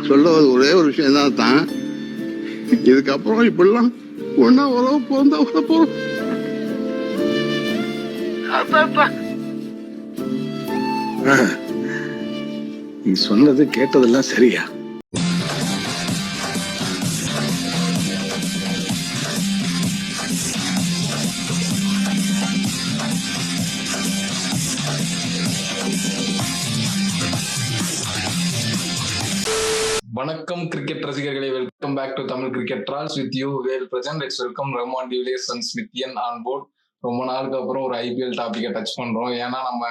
சொல்ல ஒரே ஒரு விஷயம் தான் இதுக்கப்புறம் இப்படிலாம் ஒன்னா உழவு போந்தா உழ போறோம். நீ சொன்னது கேட்டதெல்லாம் சரியா? வணக்கம் கிரிக்கெட் ரசிகர்களே, welcome back to Tamil cricket trolls with you Vel present. Let's welcome Rahman de Villiers and ஸ்மித்தியன் ஆன் போர்ட். ரொம்ப நாளுக்கு அப்புறம் ஒரு ஐபிஎல் டாபிக்கை டச் பண்றோம். ஏன்னா நம்ம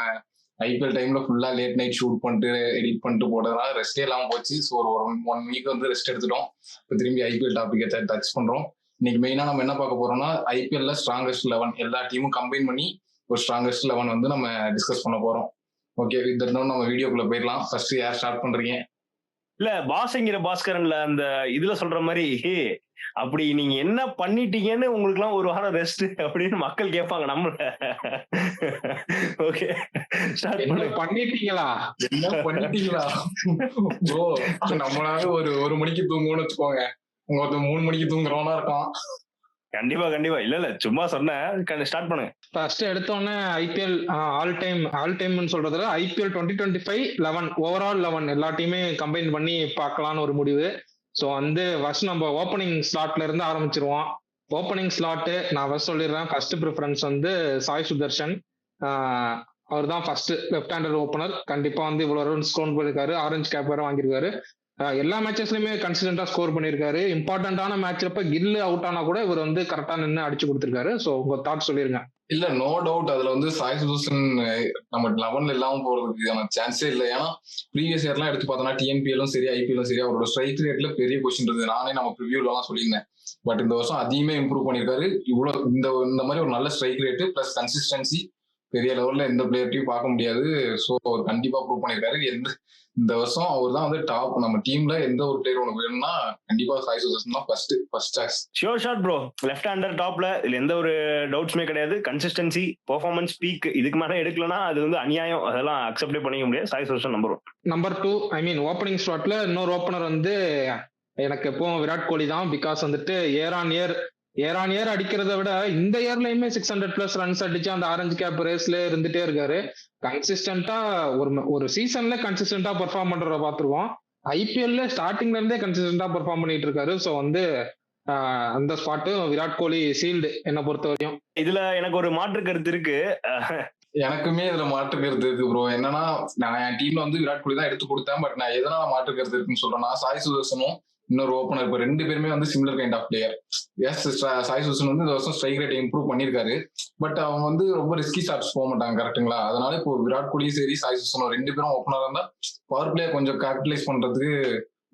ஐபிஎல் டைம்ல ஃபுல்லா லேட் நைட் ஷூட் பண்ணிட்டு எடிட் பண்ணிட்டு போட்டதுனால ரெஸ்டே இல்லாமல் போச்சு. ஸோ ஒரு 1 வீக் வந்து ரெஸ்ட் எடுத்துட்டோம். இப்போ திரும்பி ஐபிஎல் டாபிக்கை டச் பண்றோம். இன்னைக்கு மெயினா நம்ம என்ன பார்க்க போறோம்னா ஐபிஎல்ல ஸ்ட்ராங்கஸ்ட் 11 எல்லா டீமும் கம்பைன் பண்ணி ஒரு ஸ்ட்ராங்கஸ்ட் 11 வந்து நம்ம டிஸ்கஸ் பண்ண போறோம். ஓகே, வித் நம்ம வீடியோக்குள்ள போயிடலாம். ஃபர்ஸ்ட் யார் ஸ்டார்ட் பண்றீங்க? இல்ல பாஸ்ங்கிற பாஸ்கரன்ல அந்த இதுல சொல்ற மாதிரி அப்படி நீங்க என்ன பண்ணிட்டீங்கன்னு உங்களுக்கு எல்லாம் ஒரு வாரம் ரெஸ்ட் அப்படின்னு மக்கள் கேட்பாங்க நம்மள. ஓகே, பண்ணிட்டீங்களா என்ன பண்ணிட்டீங்களா ப்ரோ? நம்மளால ஒரு மணிக்கு தூங்குவோம்னு வச்சுக்கோங்க, உங்க 3 மணிக்கு தூங்குறவனா இருக்கான். கண்டிப்பா கண்டிப்பா. இல்ல சும்மா சொன்னேன். ஸ்டார்ட் பண்ணுங்க. ஃபர்ஸ்ட் எடுத்தோடனே ஐபிஎல் ஆல் டைம்னு சொல்றதுல ஐபிஎல் 2025 11 ஓவரால் 11 எல்லா டீமே கம்பைன் பண்ணி பார்க்கலான்னு ஒரு முடிவு. ஸோ வந்து ஃபர்ஸ்ட் நம்ம ஓப்பனிங் ஸ்லாட்ல இருந்து ஆரம்பிச்சிருவோம். ஓப்பனிங் ஸ்லாட்டு நான் ஃபர்ஸ்ட் சொல்லிடுறேன். ஃபர்ஸ்ட் ப்ரிஃபரன்ஸ் வந்து சாய் சுதர்ஷன். அவர் தான் ஃபர்ஸ்ட் லெஃப்ட் ஹேண்டர் ஓப்பனர். கண்டிப்பா வந்து இவ்வளவு ரன் ஸ்கோர் பண்ணிருக்காரு. ஆரஞ்சு கேப் வேற வாங்கியிருக்காரு. எல்லா மேட்சஸ்லயுமே கன்சிஸ்டன்டா ஸ்கோர் பண்ணிருக்காரு. இம்பார்ட்டன்டான மேட்ச்லப்ப கில்லு அவுட் ஆனா கூட இவர் வந்து கரெக்டா நின்று அடிச்சு கொடுத்திருக்காரு. ஸோ உங்க தாட் சொல்லிருங்க. இல்ல நோ டவுட் அதுல வந்து சாய் சுதர்ஷன் நம்ம 11ல இல்லாம போறதுக்கான சான்ஸே இல்லை. ஏன்னா ப்ரீவியஸ் இயர்லாம் எடுத்து பார்த்தோம்னா டிஎன்பிஎல்லும் சரி ஐபிஎல்லும் சரி அவரோட ஸ்ட்ரைக் ரேட்ல பெரிய கொஸ்டின் இருந்தது. நானே நம்ம ப்ரிவியூலாம் சொல்லியிருந்தேன். பட் இந்த வருஷம் அதிகமே இம்ப்ரூவ் பண்ணிருக்காரு. இவ்வளவு இந்த மாதிரி ஒரு நல்ல ஸ்ட்ரைக் ரேட்டு பிளஸ் கன்சிஸ்டன்சி பெரிய லெவல்ல எந்த பிளேயர்ட்டையும் பார்க்க முடியாது. ஸோ அவர் கண்டிப்பா ப்ரூவ் பண்ணிருக்காரு. இந்த வருஷம் அவர் தான் வந்து டாப். நம்ம டீம்ல எந்த ஒரு பிளேயர் உனக்கு வேணும்னா கண்டிப்பா சாய் சுதர்ஷன் தான் first choice. Sure shot bro. Left hander டாப்ல இதுல எந்த ஒரு டவுட்ஸுமே கிடையாது. கன்சிஸ்டன்சி, பெர்ஃபார்மன்ஸ், பீக் இதுக்கு மேல எடுக்கலன்னா அது வந்து அநியாயம். அதெல்லாம் அக்செப்டே பண்ணிக்க முடியாது. சாய் சுதர்ஷன் நம்பர் 1. நம்பர் 2 ஐ மீன் ஓப்பனிங் ஸ்லாட்ல இன்னொரு ஓப்பனர் வந்து எனக்கு எப்பவும் விராட் கோலி தான். பிகாஸ் வந்துட்டு இயர் ஆன் இயர் அடிக்கிறத விட இந்த இயர்லயுமே 600+ ரன்ஸ் அடிச்சு அந்த ஆரஞ்சு கேப் ரேஸ்ல இருந்துட்டே இருக்காரு. கன்சிஸ்டன்டா ஒரு சீசன்ல கன்சிஸ்டன்டா பெர்ஃபார்ம் பண்றத பாத்துருவோம். ஐபிஎல்ல ஸ்டார்டிங்ல இருந்தே கன்சிஸ்டன்டா பெர்ஃபார்ம் பண்ணிட்டு இருக்காரு. ஸோ வந்து அந்த ஸ்பாட்டு விராட் கோலி சீல்டு என்ன பொறுத்த வரையும். இதுல எனக்கு ஒரு மாற்று கருத்து இருக்கு. எனக்குமே இதுல மாற்று கருத்து இருக்கு ப்ரோ. என்னன்னா நான் என் டீம்ல வந்து விராட் கோலி தான் எடுத்து கொடுத்தேன். பட் நான் எதனால மாற்று கருத்து இருக்குன்னு சொல்றேன்னா சாய் சுதர்ஷனும் இன்னொரு ஓப்பனர் இப்போ 2 பேருமே வந்து similar kind of player. Yes, Sai Sudharsan வந்து இந்த வருஷம் ஸ்ட்ரைக் ரேட் இம்ப்ரூவ் பண்ணிருக்காரு. பட் அவங்க வந்து ரொம்ப ரிஸ்கி ஷாட்ஸ் போக மாட்டாங்க, கரெக்டுங்களா? அதனால இப்போ விராட் கோலியும் சரி சாய் சுதர்ஷனும் 2 பேரும் ஓப்பனர் இருந்தா பவர் பிளே கொஞ்சம் கேபிட்டலைஸ் பண்றதுக்கு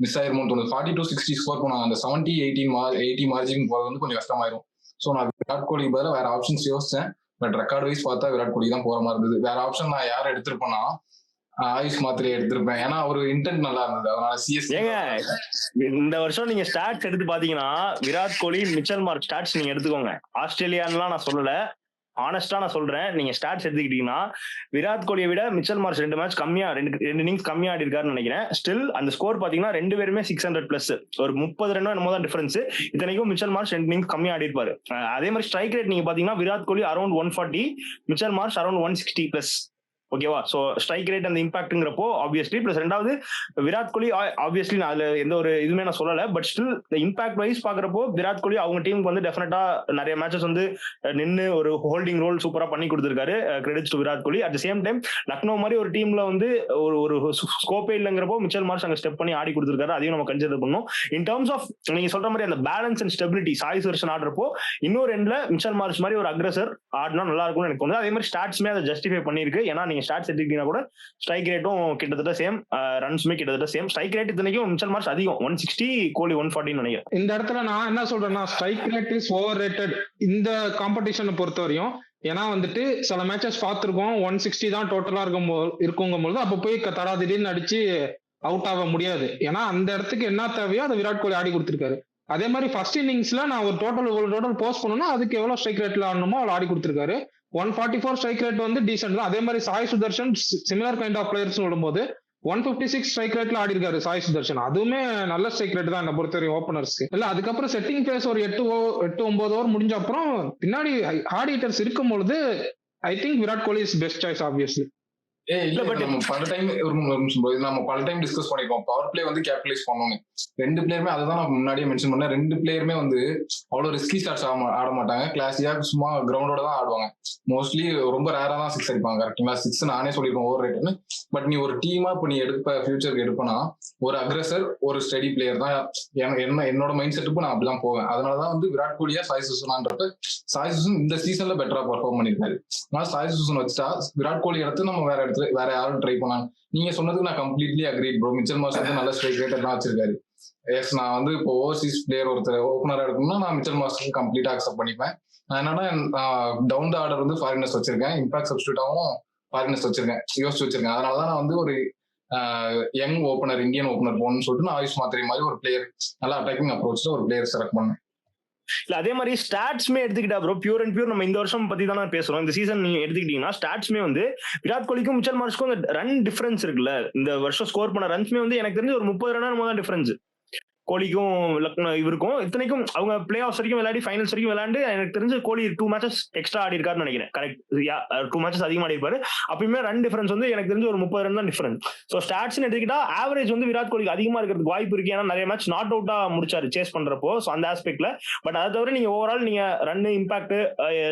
மிஸ் ஆயிருமோன்னு தோணுது. 42-60 ஸ்கோர் பண்ணாங்க. அந்த 70-80 மார்ஜின் போறது வந்து கொஞ்சம் கஷ்டமாயிரும். ஸோ நான் விராட் கோலிக்கு பதிலாக வேற ஆப்ஷன்ஸ் யோசிச்சேன். பட் ரெக்கார்ட் வைஸ் பார்த்தா விராட் கோலி தான் போற மாதிரி இருந்தது. வேற ஆப்ஷன் நான் யாரை எடுத்திருப்பேன்னா ஆயுஷ் மாத்திரையை எடுத்திருப்பேன். ஏன்னா ஒரு இன்டென்ட் நல்லா இருந்தது. அதனால ஏங்க இந்த வருஷம் நீங்க ஸ்டாட்ஸ் எடுத்து பாத்தீங்கன்னா Virat Kohli, Mitchell mark stats நீங்க எடுத்துக்கோங்க. ஆஸ்திரேலியான்லாம் நான் சொல்லல, ஆனஸ்டா நான் சொல்றேன். நீங்க ஸ்டாட்ஸ் எடுத்துக்கிட்டீங்கன்னா விராட் கோலியை விட மிச்சல் மார்க் 2 மேட்ச் கம்மியா 2 இன்னிங்ஸ் கம்மியா ஆடி இருக்காருன்னு நினைக்கிறேன். ஸ்டில் அந்த ஸ்கோர் பாத்தீங்கன்னா 2 பேருமே 600+ ஒரு 30 ரன் என்னமோ தான் டிஃபரன்ஸ். இத்தனைக்கும் மிச்சல் மார்க் 2 இன்னிங்ஸ் கம்மியா ஆடி இருப்பாரு. அதே மாதிரி ஸ்ட்ரைக் ரேட் நீங்க பாத்தீங்கன்னா Virat Kohli around 140, Mitchell mark around 160+. ஓகேவா? சோ ஸ்ட்ரைக் ரேட் அந்த இம்பாக்ட்ங்கிறப்போ ஆப்வியஸ்லி பிளஸ் ரெண்டாவது விராட் கோலி ஆப்வியஸ்லி நான் அதுல எந்த ஒரு இதுவுமே நான் சொல்லல. பட் ஸ்டில் இம்பாக்ட் வைஸ் பாக்குறப்போ விராட் கோலி அவங்க டீமுக்கு வந்து டெஃபினட்டா நிறைய மேட்சஸ் வந்து நின்று ஒரு ஹோல்டிங் ரோல் சூப்பரா பண்ணி கொடுத்திருக்காரு. Credits to Virat Kohli. At the same time Lucknow மாதிரி ஒரு டீம்ல வந்து ஒரு ஸ்கோப்பே இல்லைங்கிறப்போ மிச்சல் மார்க் அங்க ஸ்டெப் பண்ணி ஆடி கொடுத்திருக்காரு. அதையும் நம்ம கன்சிடர் பண்ணணும். இன் டர்ம்ஸ் ஆஃப் நீங்க சொல்ற மாதிரி அந்த balance and stability Sai Sudharsan ஆடுறப்போ இன்னொரு எண்ட்ல மிச்சல் மார்க் மாதிரி ஒரு அக்ரஸர் ஆடினா நல்லா இருக்கும்னு எனக்கு தோணுது. அதே மாதிரி ஸ்டாட்ஸ்மே அதை ஜஸ்டிஃபை பண்ணிருக்கு. ஏன்னா நீங்க ஸ்டாட்ஸ் எடுத்துக்கிட்டீங்கன்னா கூட ஸ்ட்ரைக் ரேட்டும் கிட்டத்தட்ட சேம், ரன்ஸுமே கிட்டத்தட்ட சேம். ஸ்ட்ரைக் ரேட் இத்தனைக்கும் மிச்சல் மார்க் அதிகம் 160, கோலி 140 நினைக்கிறேன். இந்த இடத்துல நான் என்ன சொல்றேன்னா strike rate is over rated இந்த காம்படிஷனை பொறுத்த வரையும். ஏன்னா வந்துட்டு சில மேட்சஸ் பார்த்துருக்கோம் 160 தான் டோட்டலா இருக்குங்கும்போது அப்ப போய் தடா திடீர்னு அடிச்சு அவுட் ஆக முடியாது. ஏன்னா அந்த இடத்துக்கு என்ன தேவையோ அதை விராட் கோலி ஆடி கொடுத்திருக்காரு. அதே மாதிரி ஃபர்ஸ்ட் இன்னிங்ஸ்ல நான் ஒரு டோட்டல் போஸ்ட் பண்ணணும்னா அதுக்கு எவ்வளவு ஸ்ட்ரைக் ரேட்ல ஆடணுமோ அவ்வளவு ஆடி கொடுத்திருக்காரு. 144 ஸ்ட்ரைக் ரேட் வந்து டீசென்ட் தான். அதே மாதிரி Sai Sudharsan similar kind of players சொல்லும்போது 156 ஸ்ட்ரைக் ரேட்ல ஆடி இருக்காரு சாய் சுதர்ஷன். அதுவுமே நல்ல ஸ்ட்ரைக் ரேட் தான் என்ன பொறுத்தவரை ஓப்பனர்ஸ்க்கு. இல்ல அதுக்கப்புறம் செட்டிங் பேஸ் ஒரு 8-9 ஓவர் முடிஞ்ச அப்புறம் பின்னாடி ஹார்ட் ஹிட்டர்ஸ் இருக்கும் பொழுது I think Virat Kohli is best choice obviously. இல்ல பட் நம்ம பல டைம் ஒரு நிமிஷம் bro. இது நம்ம பல டைம் டிஸ்கஸ் பண்ணிருக்கோம். பவர் பிளே வந்து கேபிட்டலைஸ் பண்ணணும். ரெண்டு பிளேயருமே அதை தான் நான் முன்னாடியே மென்ஷன் பண்ணேன். ரெண்டு பிளேயருமே வந்து அவ்வளவு ரிஸ்கி ஸ்டார்ட்ஸ் ஆட மாட்டாங்க. கிளாஸியா சும்மா கிரவுண்டோட தான் ஆடுவாங்க. மோஸ்ட்லி ரொம்ப ரேரா தான் சிக்ஸ் அடிப்பாங்க. கரெக்டுங்களா? சிக்ஸ் நானே சொல்லிருக்கேன் ஓவர் ரேட்னு. பட் நீ ஒரு டீமா இப்ப நீ ஃபியூச்சருக்கு எடுப்பனா ஒரு அக்ரெசர் ஒரு ஸ்டெடி பிளேயர் தான் என்னோட மைண்ட் செட்டுக்கும் நான் அப்படிதான் போவேன். அதனாலதான் வந்து விராட் கோலியா சாய் சுசனான்றப்ப சாய் சுசன் இந்த சீசன்ல பெட்டரா பர்ஃபார்ம் பண்ணிருக்காரு. ஆனால் சாய் சுசன் வச்சுட்டா விராட் கோலி எடுத்து நம்ம வேற யாரும் ட்ரை பண்ணாங்க. நீங்க சொன்னதுக்கு நான் completely agreed bro. Mitchell Marsh வந்து நல்ல ஸ்ட்ரைக் ரேட் எல்லாம் வச்சிருக்காரு. எஸ், நான் வந்து இப்போ ஓவர்சீஸ் பிளேயர் ஒருத்தர் ஓப்பனரா எடுக்கணும்னா நான் மிச்சல் மார்ஷ் கம்ப்ளீட்டா அக்செப்ட் பண்ணிப்பேன். என்னன்னா டவுன் த ஆர்டர் வந்து ஃபாரினர்ஸ் வச்சிருக்கேன். இம்பாக்ட் சப்ஸ்டியூட்டாவும் ஃபாரினர்ஸ் வச்சிருக்கேன், யோசிச்சு வச்சிருக்கேன். அதனாலதான் நான் வந்து ஒரு யங் ஓப்பனர், இந்தியன் ஓப்பனர் போகணும்னு சொல்லிட்டு நான் ஆயுஷ் மாத்திரை மாதிரி ஒரு பிளேயர், நல்லா அட்டாக்கிங் அப்ரோச்ல ஒரு பிளேயர் செலக்ட் பண்ணேன். இல்ல அதே மாதிரி ஸ்டாட்ஸ்மே எடுத்துக்கிட்டா ப்ரோ, பியூர் அண்ட் பியூர் நம்ம இந்த வருஷம் பத்தி தானே பேசுறோம். இந்த சீசன் நீங்க எடுத்துக்கிட்டீங்கன்னா ஸ்டாட்ஸ்மே வந்து விராட் கோலிக்கும் மிச்சல் மார்ஷ்க்கும் அந்த ரன் டிஃபரன்ஸ் இருக்குல்ல, இந்த வருஷம் ஸ்கோர் பண்ண ரன்ஸ்மே வந்து எனக்கு தெரிஞ்சு ஒரு 30 ரன் தான் டிஃபரன்ஸ் கோலிக்கும் இவருக்கும். இத்தனைக்கும் அவங்க பிளே ஆஃப் வரைக்கும் விளையாடி ஃபைனல்ஸ் வரைக்கும் விளையாண்டு எனக்கு தெரிஞ்சு கோலி 2 மேட்சஸ் எக்ஸ்ட்ரா ஆடி இருக்காருன்னு நினைக்கிறேன். கரெக்ட், 2 மேட்சஸ் அதிகமா ஆடி இருப்பாரு. அப்பயுமே ரன் டிஃபரன்ஸ் வந்து எனக்கு தெரிஞ்சு ஒரு 30 ரன் தான் டிஃபரன்ஸ். ஸோ ஸ்டாட்ஸ் எடுத்துக்கிட்டா ஆவரேஜ் வந்து விராட் கோலிக்கு அதிகமா இருக்கிறதுக்கு வாய்ப்பு இருக்கு. ஏன்னா நிறைய மேட்ச் நாட் அவுட்டா முடிச்சாரு சேஸ் பண்றப்போ. ஸோ அந்த ஆஸ்பெக்ட்ல. பட் அதை தவிர நீங்க ஓவரால் நீங்க ரன் இம்பாக்ட்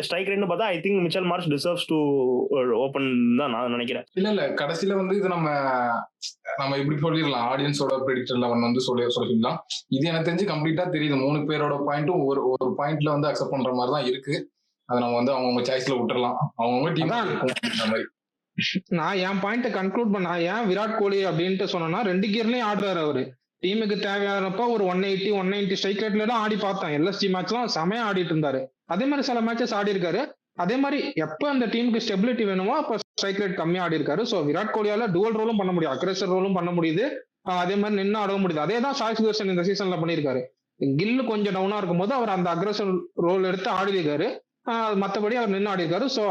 ஸ்ட்ரைக் ரேட்னு பார்த்தா I think Mitchell Marsh deserves to open தான் நான் நினைக்கிறேன். இல்ல கடைசியில வந்து இது நம்ம இப்படி சொல்லிடலாம், ஆடியன்ஸோட ப்ரெடிக்டர் லெவன் வந்து சொல்லலாம். இது எனக்கு தெரிஞ்சு கம்ப்ளீட்டா தெரியுது. 3 பேரோட பாயிண்ட்டும் ஒரு பாயிண்ட்ல வந்து அக்செப்ட் பண்ற மாதிரி தான் இருக்கு. அதை நம்ம வந்து அவங்கவுங்க சாய்ஸ்ல விட்டுறலாம். அவங்கவுங்க டீம் மாதிரி. நான் என் பாயிண்ட கன்க்ளூட் பண்ண ஏன் விராட் கோலி அப்படின்ட்டு சொன்னா 2 கியர்லயும் ஆடுறாரு அவரு. டீமுக்கு தேவையானப்ப ஒரு 180 190 ஸ்ட்ரைக் ரேட்ல தான் ஆடி பார்த்தான். எல்எஸ்டி மேட்ச்லாம் செமையா ஆடிட்டு இருந்தாரு. அதே மாதிரி சில மேட்சஸ் ஆடி இருக்காரு. அதே மாதிரி எப்ப அந்த டீமுக்கு ஸ்டெபிலிட்டி வேணுமோ அப்ப ஸ்ட்ரைக் ரேட் கம்மியா ஆடி இருக்காரு. ஸோ விராட் கோலியால டுவல் ரோலும் பண்ண முடியும், அக்ரெசர் ரோலும் பண்ண முடியுது, அதே மாதிரி நின்று ஆடவும் முடியுது. அதே தான் சாய் சுதர்ஷன் இந்த சீசன்ல பண்ணியிருக்காரு. கில்லு கொஞ்சம் டவுனா இருக்கும் போது அவர் அந்த அக்ரெசர் ரோல் எடுத்து ஆடி இருக்காரு. மற்றபடி அவர் நின்று ஆடி இருக்காரு. ஸோ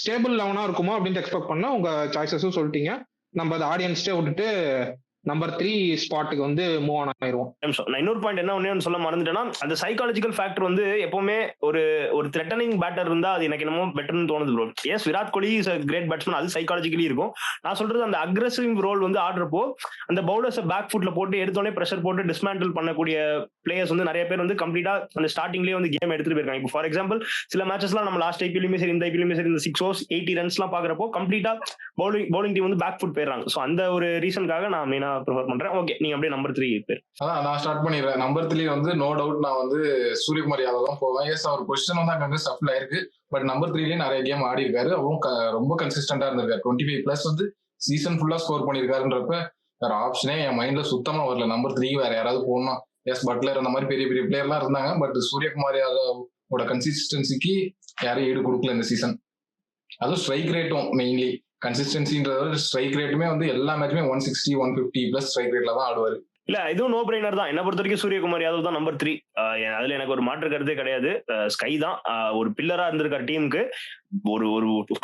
ஸ்டேபிள் லெவனா இருக்குமோ அப்படின்னு எக்ஸ்பெக்ட் பண்ண உங்க சாய்ஸஸும் சொல்லிட்டீங்க. நம்ம அதை ஆடியன்ஸ்டே விட்டுட்டு நம்பர் 3 ஸ்பாட்டுக்கு வந்து மூவ் ஆன் ஆயிரும். நான் இன்னொரு பாயிண்ட் என்ன ஒண்ணு சொல்ல மறந்துட்டேன்னா, அந்த சைக்காலஜிக்கல் ஃபேக்டர் வந்து எப்பவுமே ஒரு த்ரெட்டனிங் பேட்டர் இருந்தா அது எனக்கு என்னமோ பெட்டர்னு தோணுது bro. Yes, Virat Kohli is great batsman, அது சைக்காலஜிக்கலி இருக்கும். நான் சொல்றது அந்த அக்ரெசிவ் ரோல் வந்து ஆடுறப்போ அந்த பவுலர்ஸை பேக் ஃபுட்ல போட்டு எடுத்தோடனே ப்ரெஷர் போட்டு டிஸ்மேண்டில் பண்ணக்கூடிய பிளேயர்ஸ் வந்து நிறைய பேர் வந்து கம்ப்ளீட்டா அந்த ஸ்டார்டிங்லேயே வந்து கேம் எடுத்துட்டு போயிருக்காங்க. இப்போ ஃபார் எக்ஸாம்பிள் சில மேட்சஸ்லாம் நம்ம லாஸ்ட் ஐபிஎல்லுமே சரி, இந்த ஐபிஎல்லுமே சரி, இந்த 6 overs 80 ரன்ஸ்லாம் பாக்குறப்போ கம்ப்ளீட்டா பவுலிங் டீம் வந்து பேக் ஃபுட் போயிடுறாங்க. ஸோ அந்த ஒரு ரீசனுக்காக நான் மெயினா ப்ரிஃபர் பண்றேன். ஓகே, நீங்க அப்படியே நம்பர் 3 பேர். அதான் நான் ஸ்டார்ட் பண்ணிடுறேன். நம்பர் 3 வந்து நோ டவுட் நான் வந்து சூரியகுமார் யாதவ் தான் போவேன். எஸ், அவர் பொசிஷன் வந்து அங்க ஸ்டஃப்ல இருக்கு. பட் நம்பர் 3லயே நிறைய கேம் ஆடி இருக்காரு. அவரும் ரொம்ப கன்சிஸ்டன்டா இருந்திருக்காரு. 25+ வந்து சீசன் ஃபுல்லா ஸ்கோர் பண்ணிருக்காருன்றப்ப வேற ஆப்ஷனே என் மைண்ட்ல சுத்தமா வரல. நம்பர் 3 வேற யாராவது போடணும். எஸ், பட்லர் அந்த மாதிரி பெரிய பெரிய பிளேயர்லாம் இருந்தாங்க. பட் சூரியகுமார் யாதவோட கன்சிஸ்டன்சிக்கு யாரையும் ஈடு கொடுக்கல இந்த சீசன். அதுவும் ஸ்ட்ரைக் ரேட்டும் மெயின்லி கன்சிஸ்டன்சின்றத ஸ்ட்ரைக் ரேட்டுமே வந்து எல்லா மேட்சுமே 160 150+ ஸ்ட்ரைக் ரேட்ல தான் ஆடுவாரு. இல்ல இதுவும் நோ பிரைனர் தான். என்ன பொறுத்த வரைக்கும் சூரியகுமார் யாதவ் தான் நம்பர் 3. அதுல எனக்கு ஒரு மாற்று கருத்தே கிடையாது. ஸ்கை தான் ஒரு பில்லரா இருந்திருக்காரு டீமுக்கு. ஒரு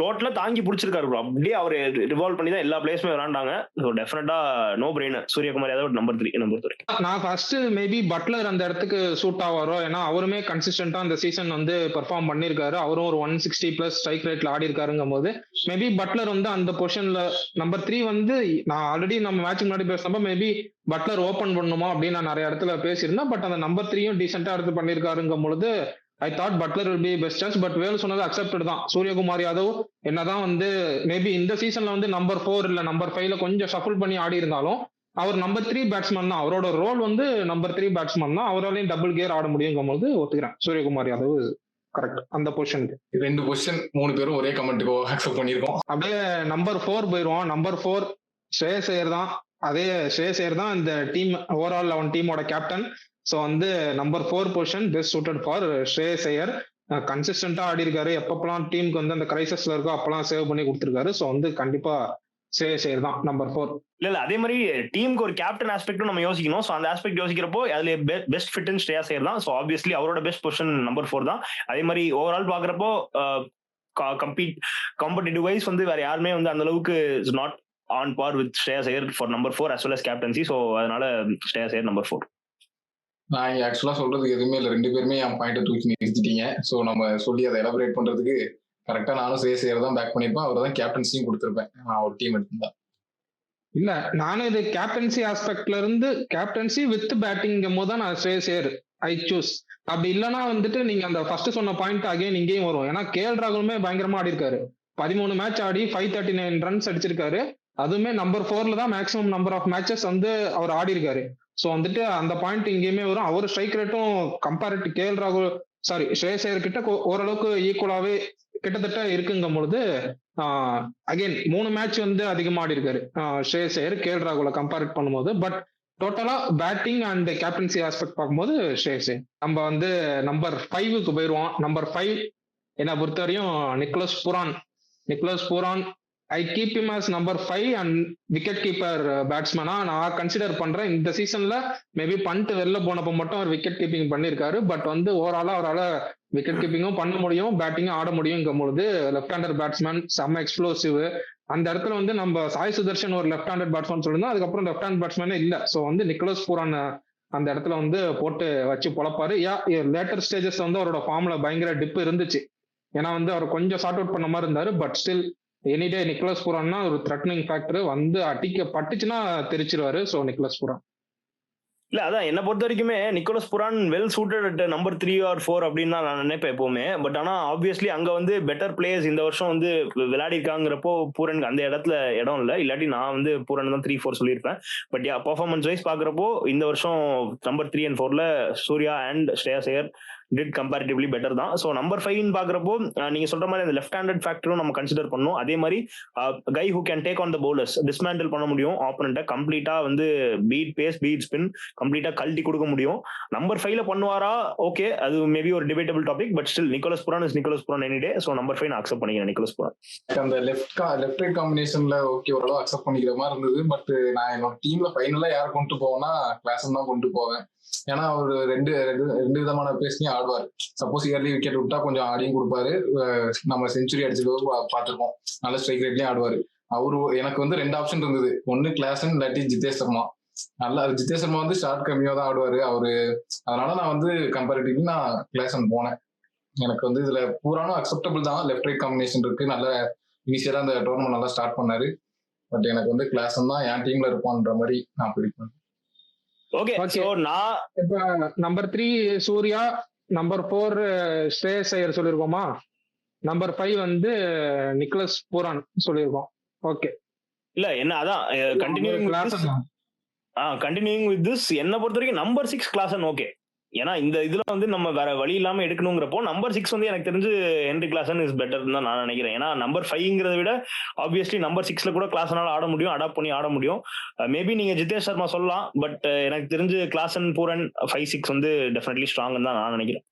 டோட்டலா தாங்கி பிடிச்சிருக்காரு ப்ரோ. அப்படியே அவர் ரிவால்வ் பண்ணி தான் எல்லா பிளேயர்ஸுமே விளையாண்டாங்க. So definitely no brainer Suryakumar Yadav number 3 என்ன பொறுத்த வரைக்கும். நான் ஃபர்ஸ்ட் மேபி பட்லர் அந்த இடத்துக்கு சூட் ஆவாரோ, ஏன்னா அவருமே கன்சிஸ்டன்டா அந்த சீசன் வந்து பெர்ஃபார்ம் பண்ணிருக்காரு. அவரும் ஒரு 160+ ஸ்ட்ரைக் ரேட்ல ஆடி இருக்காருங்கும் போது மேபி பட்லர் வந்து அந்த பொசிஷன்ல நம்பர் 3 வந்து நான் ஆல்ரெடி நம்ம மேட்ச் முன்னாடி பேசுறப்ப மேபி பட்லர் ஓபன் பண்ணுமா அப்படின்னு நான் நிறைய இடத்துல பேசியிருந்தேன். பட் அந்த நம்பர் 3யும் டீசென்டா எடுத்து பண்ணிருக்காருங்கும் பொழுது I thought Buttler will be best chance. But Vel சொன்னது அக்செப்டட் தான். சூரியகுமார் யாதவ் என்னதான் வந்து மேபி இந்த சீசன்ல வந்து நம்பர் 4 இல்ல நம்பர் 5ல கொஞ்சம் ஷஃபிள் பண்ணி ஆடி இருந்தாலும் அவர் நம்பர் 3 பேட்ஸ்மேன் தான். அவரோட ரோல் வந்து நம்பர் 3 பேட்ஸ்மேன் தான். அவராலையும் டபுள் கியர் ஆட முடியுங்கும் போது ஒத்துக்கிறேன் சூரியகுமார் யாதவ் கரெக்ட் அந்த பொசிஷனுக்கு. 2 பொசிஷன் 3 பேரும் ஒரே கமெண்ட்டுக்கு அக்செப்ட் பண்ணிருக்கோம். அப்படியே நம்பர் 4 போயிருவோம். நம்பர் 4 ஸ்ரேயஸ் ஐயர் தான். அதே ஸ்ரேயஸ் ஐயர் தான் இந்த டீம் ஓவரால் 11 டீமோட கேப்டன். ஸோ வந்து number 4 position best suited for Shreyas Iyer. கன்சிஸ்டன்டா ஆடி இருக்காரு. எப்பப்பெல்லாம் டீமுக்கு வந்து அந்த கிரைசஸ்ல இருக்கோ அப்பெல்லாம் சேவ் பண்ணி கொடுத்துருக்காரு. ஸோ வந்து கண்டிப்பா ஸ்ரேயஸ் ஐயர் தான் நம்பர் 4. இல்ல அதே மாதிரி டீமுக்கு ஒரு கேப்டன் ஆஸ்பெக்டும் நம்ம யோசிக்கணும். ஸோ அந்த ஆஸ்பெக்ட் யோசிக்கிறப்போ அதுல பெஸ்ட் ஃபிட் ஸ்ரேயஸ் ஐயர் தான். ஸோ ஆப்வியஸ்லி அவரோட பெஸ்ட் பொசிஷன் நம்பர் 4 தான். அதே மாதிரி ஓவரால் பாக்குறப்போ காம்படிட்டிவ் வைஸ் வந்து வேற யாருமே வந்து அந்த அளவுக்கு is not on par with Shreyas Iyer for number 4 as well as captaincy. So அதனால ஸ்ரேயஸ் ஐயர் நம்பர் 4. நான் இங்க ஆக்சுவலா சொல்றதுக்கு எதுவுமே இல்லை, ரெண்டு பேருமே என் பாயிண்ட்டை தூக்கி நிறுத்திட்டீங்க. ஸோ நம்ம சொல்லி அதை எலாபரேட் பண்றதுக்கு கரெக்டா நானும் ஸ்ரேயஸ் ஐயர் தான் பேக் பண்ணிருப்பேன், அவர் தான் கேப்டன்சியும் கொடுத்துருப்பேன் நான் ஒரு டீம் எடுத்திருந்தேன். இல்ல நானும் இது கேப்டன்சி ஆஸ்பெக்ட்ல இருந்து கேப்டன்சி வித் பேட்டிங்கும் போது தான் நான் ஸ்ரேயஸ் ஐயர் ஐ சூஸ். அப்படி இல்லைன்னா வந்துட்டு நீங்க அந்த ஃபர்ஸ்ட் சொன்ன பாயிண்ட் அகைன் இங்கேயும் வரும். ஏன்னா கேஎல் ராகுலுமே பயங்கரமா ஆடி இருக்காரு, 13 மேட்ச் ஆடி 539 ரன்ஸ் அடிச்சிருக்காரு. அதுவுமே நம்பர் 4ல தான் மேக்ஸிமம் நம்பர் ஆஃப் மேட்சஸ் வந்து அவர் ஆடி இருக்காரு. ஸோ வந்துட்டு அந்த பாயிண்ட் இங்கேயுமே வரும். அவர் ஸ்ட்ரைக் ரேட்டும் கம்பேரிட்டிவ் கேஎல் ராகுல் ஸ்ரேயஸ் ஐயர் கிட்ட ஓரளவுக்கு ஈக்குவலாவே கிட்டத்தட்ட இருக்குங்கும் பொழுது அகைன் 3 மேட்ச் வந்து அதிகமா ஆடி இருக்காரு ஸ்ரேயஸ் ஐயர் கேஎல் ராகுல கம்பேர் பண்ணும்போது. பட் டோட்டலா பேட்டிங் அண்ட் கேப்டன்சி ஆஸ்பெக்ட் பார்க்கும்போது ஸ்ரேயஸ் ஐயர். நம்ம வந்து நம்பர் 5க்கு போயிடுவோம். நம்பர் 5 என்னை பொறுத்தவரையும் Nicholas Pooran. I keep him as number 5 and wicket keeper பேட்ஸ்மேனா நான் கன்சிடர் பண்றேன். இந்த சீசன்ல மேபி பண்ட் வெளில போனப்போ மட்டும் அவர் விக்கெட் கீப்பிங் பண்ணியிருக்காரு. பட் வந்து ஓவராலா அவரால் விக்கெட் கீப்பிங்கும் பண்ண முடியும், பேட்டிங்கும் ஆட முடியுங்கும் பொழுது லெஃப்ட் ஹேண்டர் பேட்ஸ்மேன், செம்ம எக்ஸ்ப்ளோசிவ். அந்த இடத்துல வந்து நம்ம சாய் சுதர்ஷன் ஒரு லெஃப்ட் ஹேண்டர் பேட்ஸ்மேன் சொல்லியிருந்தோம், அதுக்கப்புறம் லெஃப்ட் ஹேண்ட் பேட்ஸ்மேனே இல்லை. ஸோ வந்து நிக்கோலஸ் பூரான் அந்த இடத்துல வந்து போட்டு வச்சு பொழப்பாரு. லேட்டர் ஸ்டேஜஸ் வந்து அவரோட ஃபார்ம்ல பயங்கர டிப் இருந்துச்சு. ஏன்னா வந்து அவர் கொஞ்சம் சார்ட் அவுட் பண்ண மாதிரி இருந்தாரு. பட் ஸ்டில் எனிடே நிக்கோலஸ் பூரான்னா ஒரு த்ரெட்னிங் ஃபேக்டர் வந்து பட்டுச்சுன்னா தெரிச்சிருவாரு. So Nicolas பூரான். இல்ல அதான் என்ன பொறுத்த வரைக்குமே Nicolas பூரான் well suited number 3 or 4 அப்படின்னு தான் நான் நினைப்பேன் எப்பவுமே. பட் ஆனா ஆப்வியஸ்லி அங்க வந்து பெட்டர் பிளேயர்ஸ் இந்த வருஷம் வந்து விளையாடி இருக்காங்கிறப்போ பூரனுக்கு அந்த இடத்துல இடம் இல்லை. இல்லாட்டி நான் வந்து பூரன் தான் 3-4 சொல்லியிருப்பேன். பட் பர்ஃபார்மன்ஸ் வைஸ் பாக்குறப்போ இந்த வருஷம் நம்பர் 3 and 4ல Surya and Shreyas Iyer did comparatively better தான். ஸோ நம்பர் 5 பாக்குறப்போ நீங்க சொல்ற மாதிரி அந்த லெஃப்ட் ஹேண்டட் ஃபேக்டரும் நம்ம கன்சிடர் பண்ணணும். அதே மாதிரி guy who can take on the bowlers, dismantle பண்ண முடியும் ஆப்பனண்ட்டை, கம்ப்ளீட்டா வந்து பீட் பேஸ் பீட் ஸ்பின் கம்ப்ளீட்டா கழட்டி கொடுக்க முடியும். நம்பர் 5ல பண்ணுவாரா ஓகே, அது மேபி ஒரு debatable topic. But still Nicolas பூரான் is Nicolas பூரான் any day. So number 5 நான் அக்செப்ட் பண்ணிக்கிறேன் நிக்கோலஸ் பூரான். அந்த லெஃப்ட் ரைட் காம்பினேஷன்ல ஓகே ஓரளவு அக்செப்ட் பண்ணிக்கிற மாதிரி இருந்தது. பட் நான் என்னோட டீம்ல ஃபைனலா யார் கொண்டு போவேன்னா கிளாஸன் தான் கொண்டு போவேன். ஏன்னா அவர் ரெண்டு விதமான பேஸ்லயும் ஆடுவார். சப்போஸ் இயர்லி விக்கெட் விட்டா கொஞ்சம் ஆடியும் கொடுப்பாரு, நம்ம செஞ்சுரி அடிச்சது பார்த்துருக்கோம், நல்ல ஸ்ட்ரைக் ரேட்லயும் ஆடுவாரு. அவரு எனக்கு வந்து 2 ஆப்ஷன் இருந்தது, ஒன்னு கிளாஸன் இல்லாட்டி ஜிதேஷ் சர்மா. நல்லா ஜிதேஷ் சர்மா வந்து ஷார்ட் கம்மியா தான் ஆடுவாரு அவரு. அதனால நான் வந்து கம்பேரிட்டிவ்லி நான் கிளாஸன் போனேன். எனக்கு வந்து இதுல பூரானும் அக்செப்டபிள் தான். லெஃப்ட் ரைட் காம்பினேஷன் இருக்கு, நல்ல இனிஷியலா அந்த டோர்னமெண்ட் நல்லா ஸ்டார்ட் பண்ணாரு. பட் எனக்கு வந்து கிளாஸன் தான் என் டீம்ல இருப்பான்ற மாதிரி நான் ப்ரெடிக்ட் பண்ணேன். ஓகே சோ நான் இப்ப நம்பர் 3 சூர்யா, நம்பர் 4 ஸ்ரேயஸ் ஐயர் சொல்லிருக்கோமா, நம்பர் 5 வந்து நிக்கோலஸ் பூரான் சொல்லிருக்கோம். ஓகே இல்ல என்ன அதான் கண்டினியூயிங் வித் திஸ் என்ன பொறுத்த வரைக்கும் நம்பர் 6 கிளாஸன் ஓகே. ஏன்னா இந்த இதுல வந்து நம்ம வேற வழி இல்லாம எடுக்கணுங்கிறப்போ நம்பர் 6 வந்து எனக்கு தெரிஞ்சு ஹென்ரி கிளாசன் இஸ் பெட்டர் தான் நான் நினைக்கிறேன். ஏன்னா நம்பர் 5ங்கிறத விட ஆப்வியஸ்லி நம்பர் 6ல கூட கிளாஸனால ஆட முடியும், அடாப்ட் பண்ணி ஆட முடியும். மேபி நீங்க ஜிதேஷ் சர்மா சொல்லலாம். பட் எனக்கு தெரிஞ்சு கிளாசன் பூரன் 5-6 வந்து டெஃபினெட்லி ஸ்ட்ராங் தான் நான் நினைக்கிறேன்.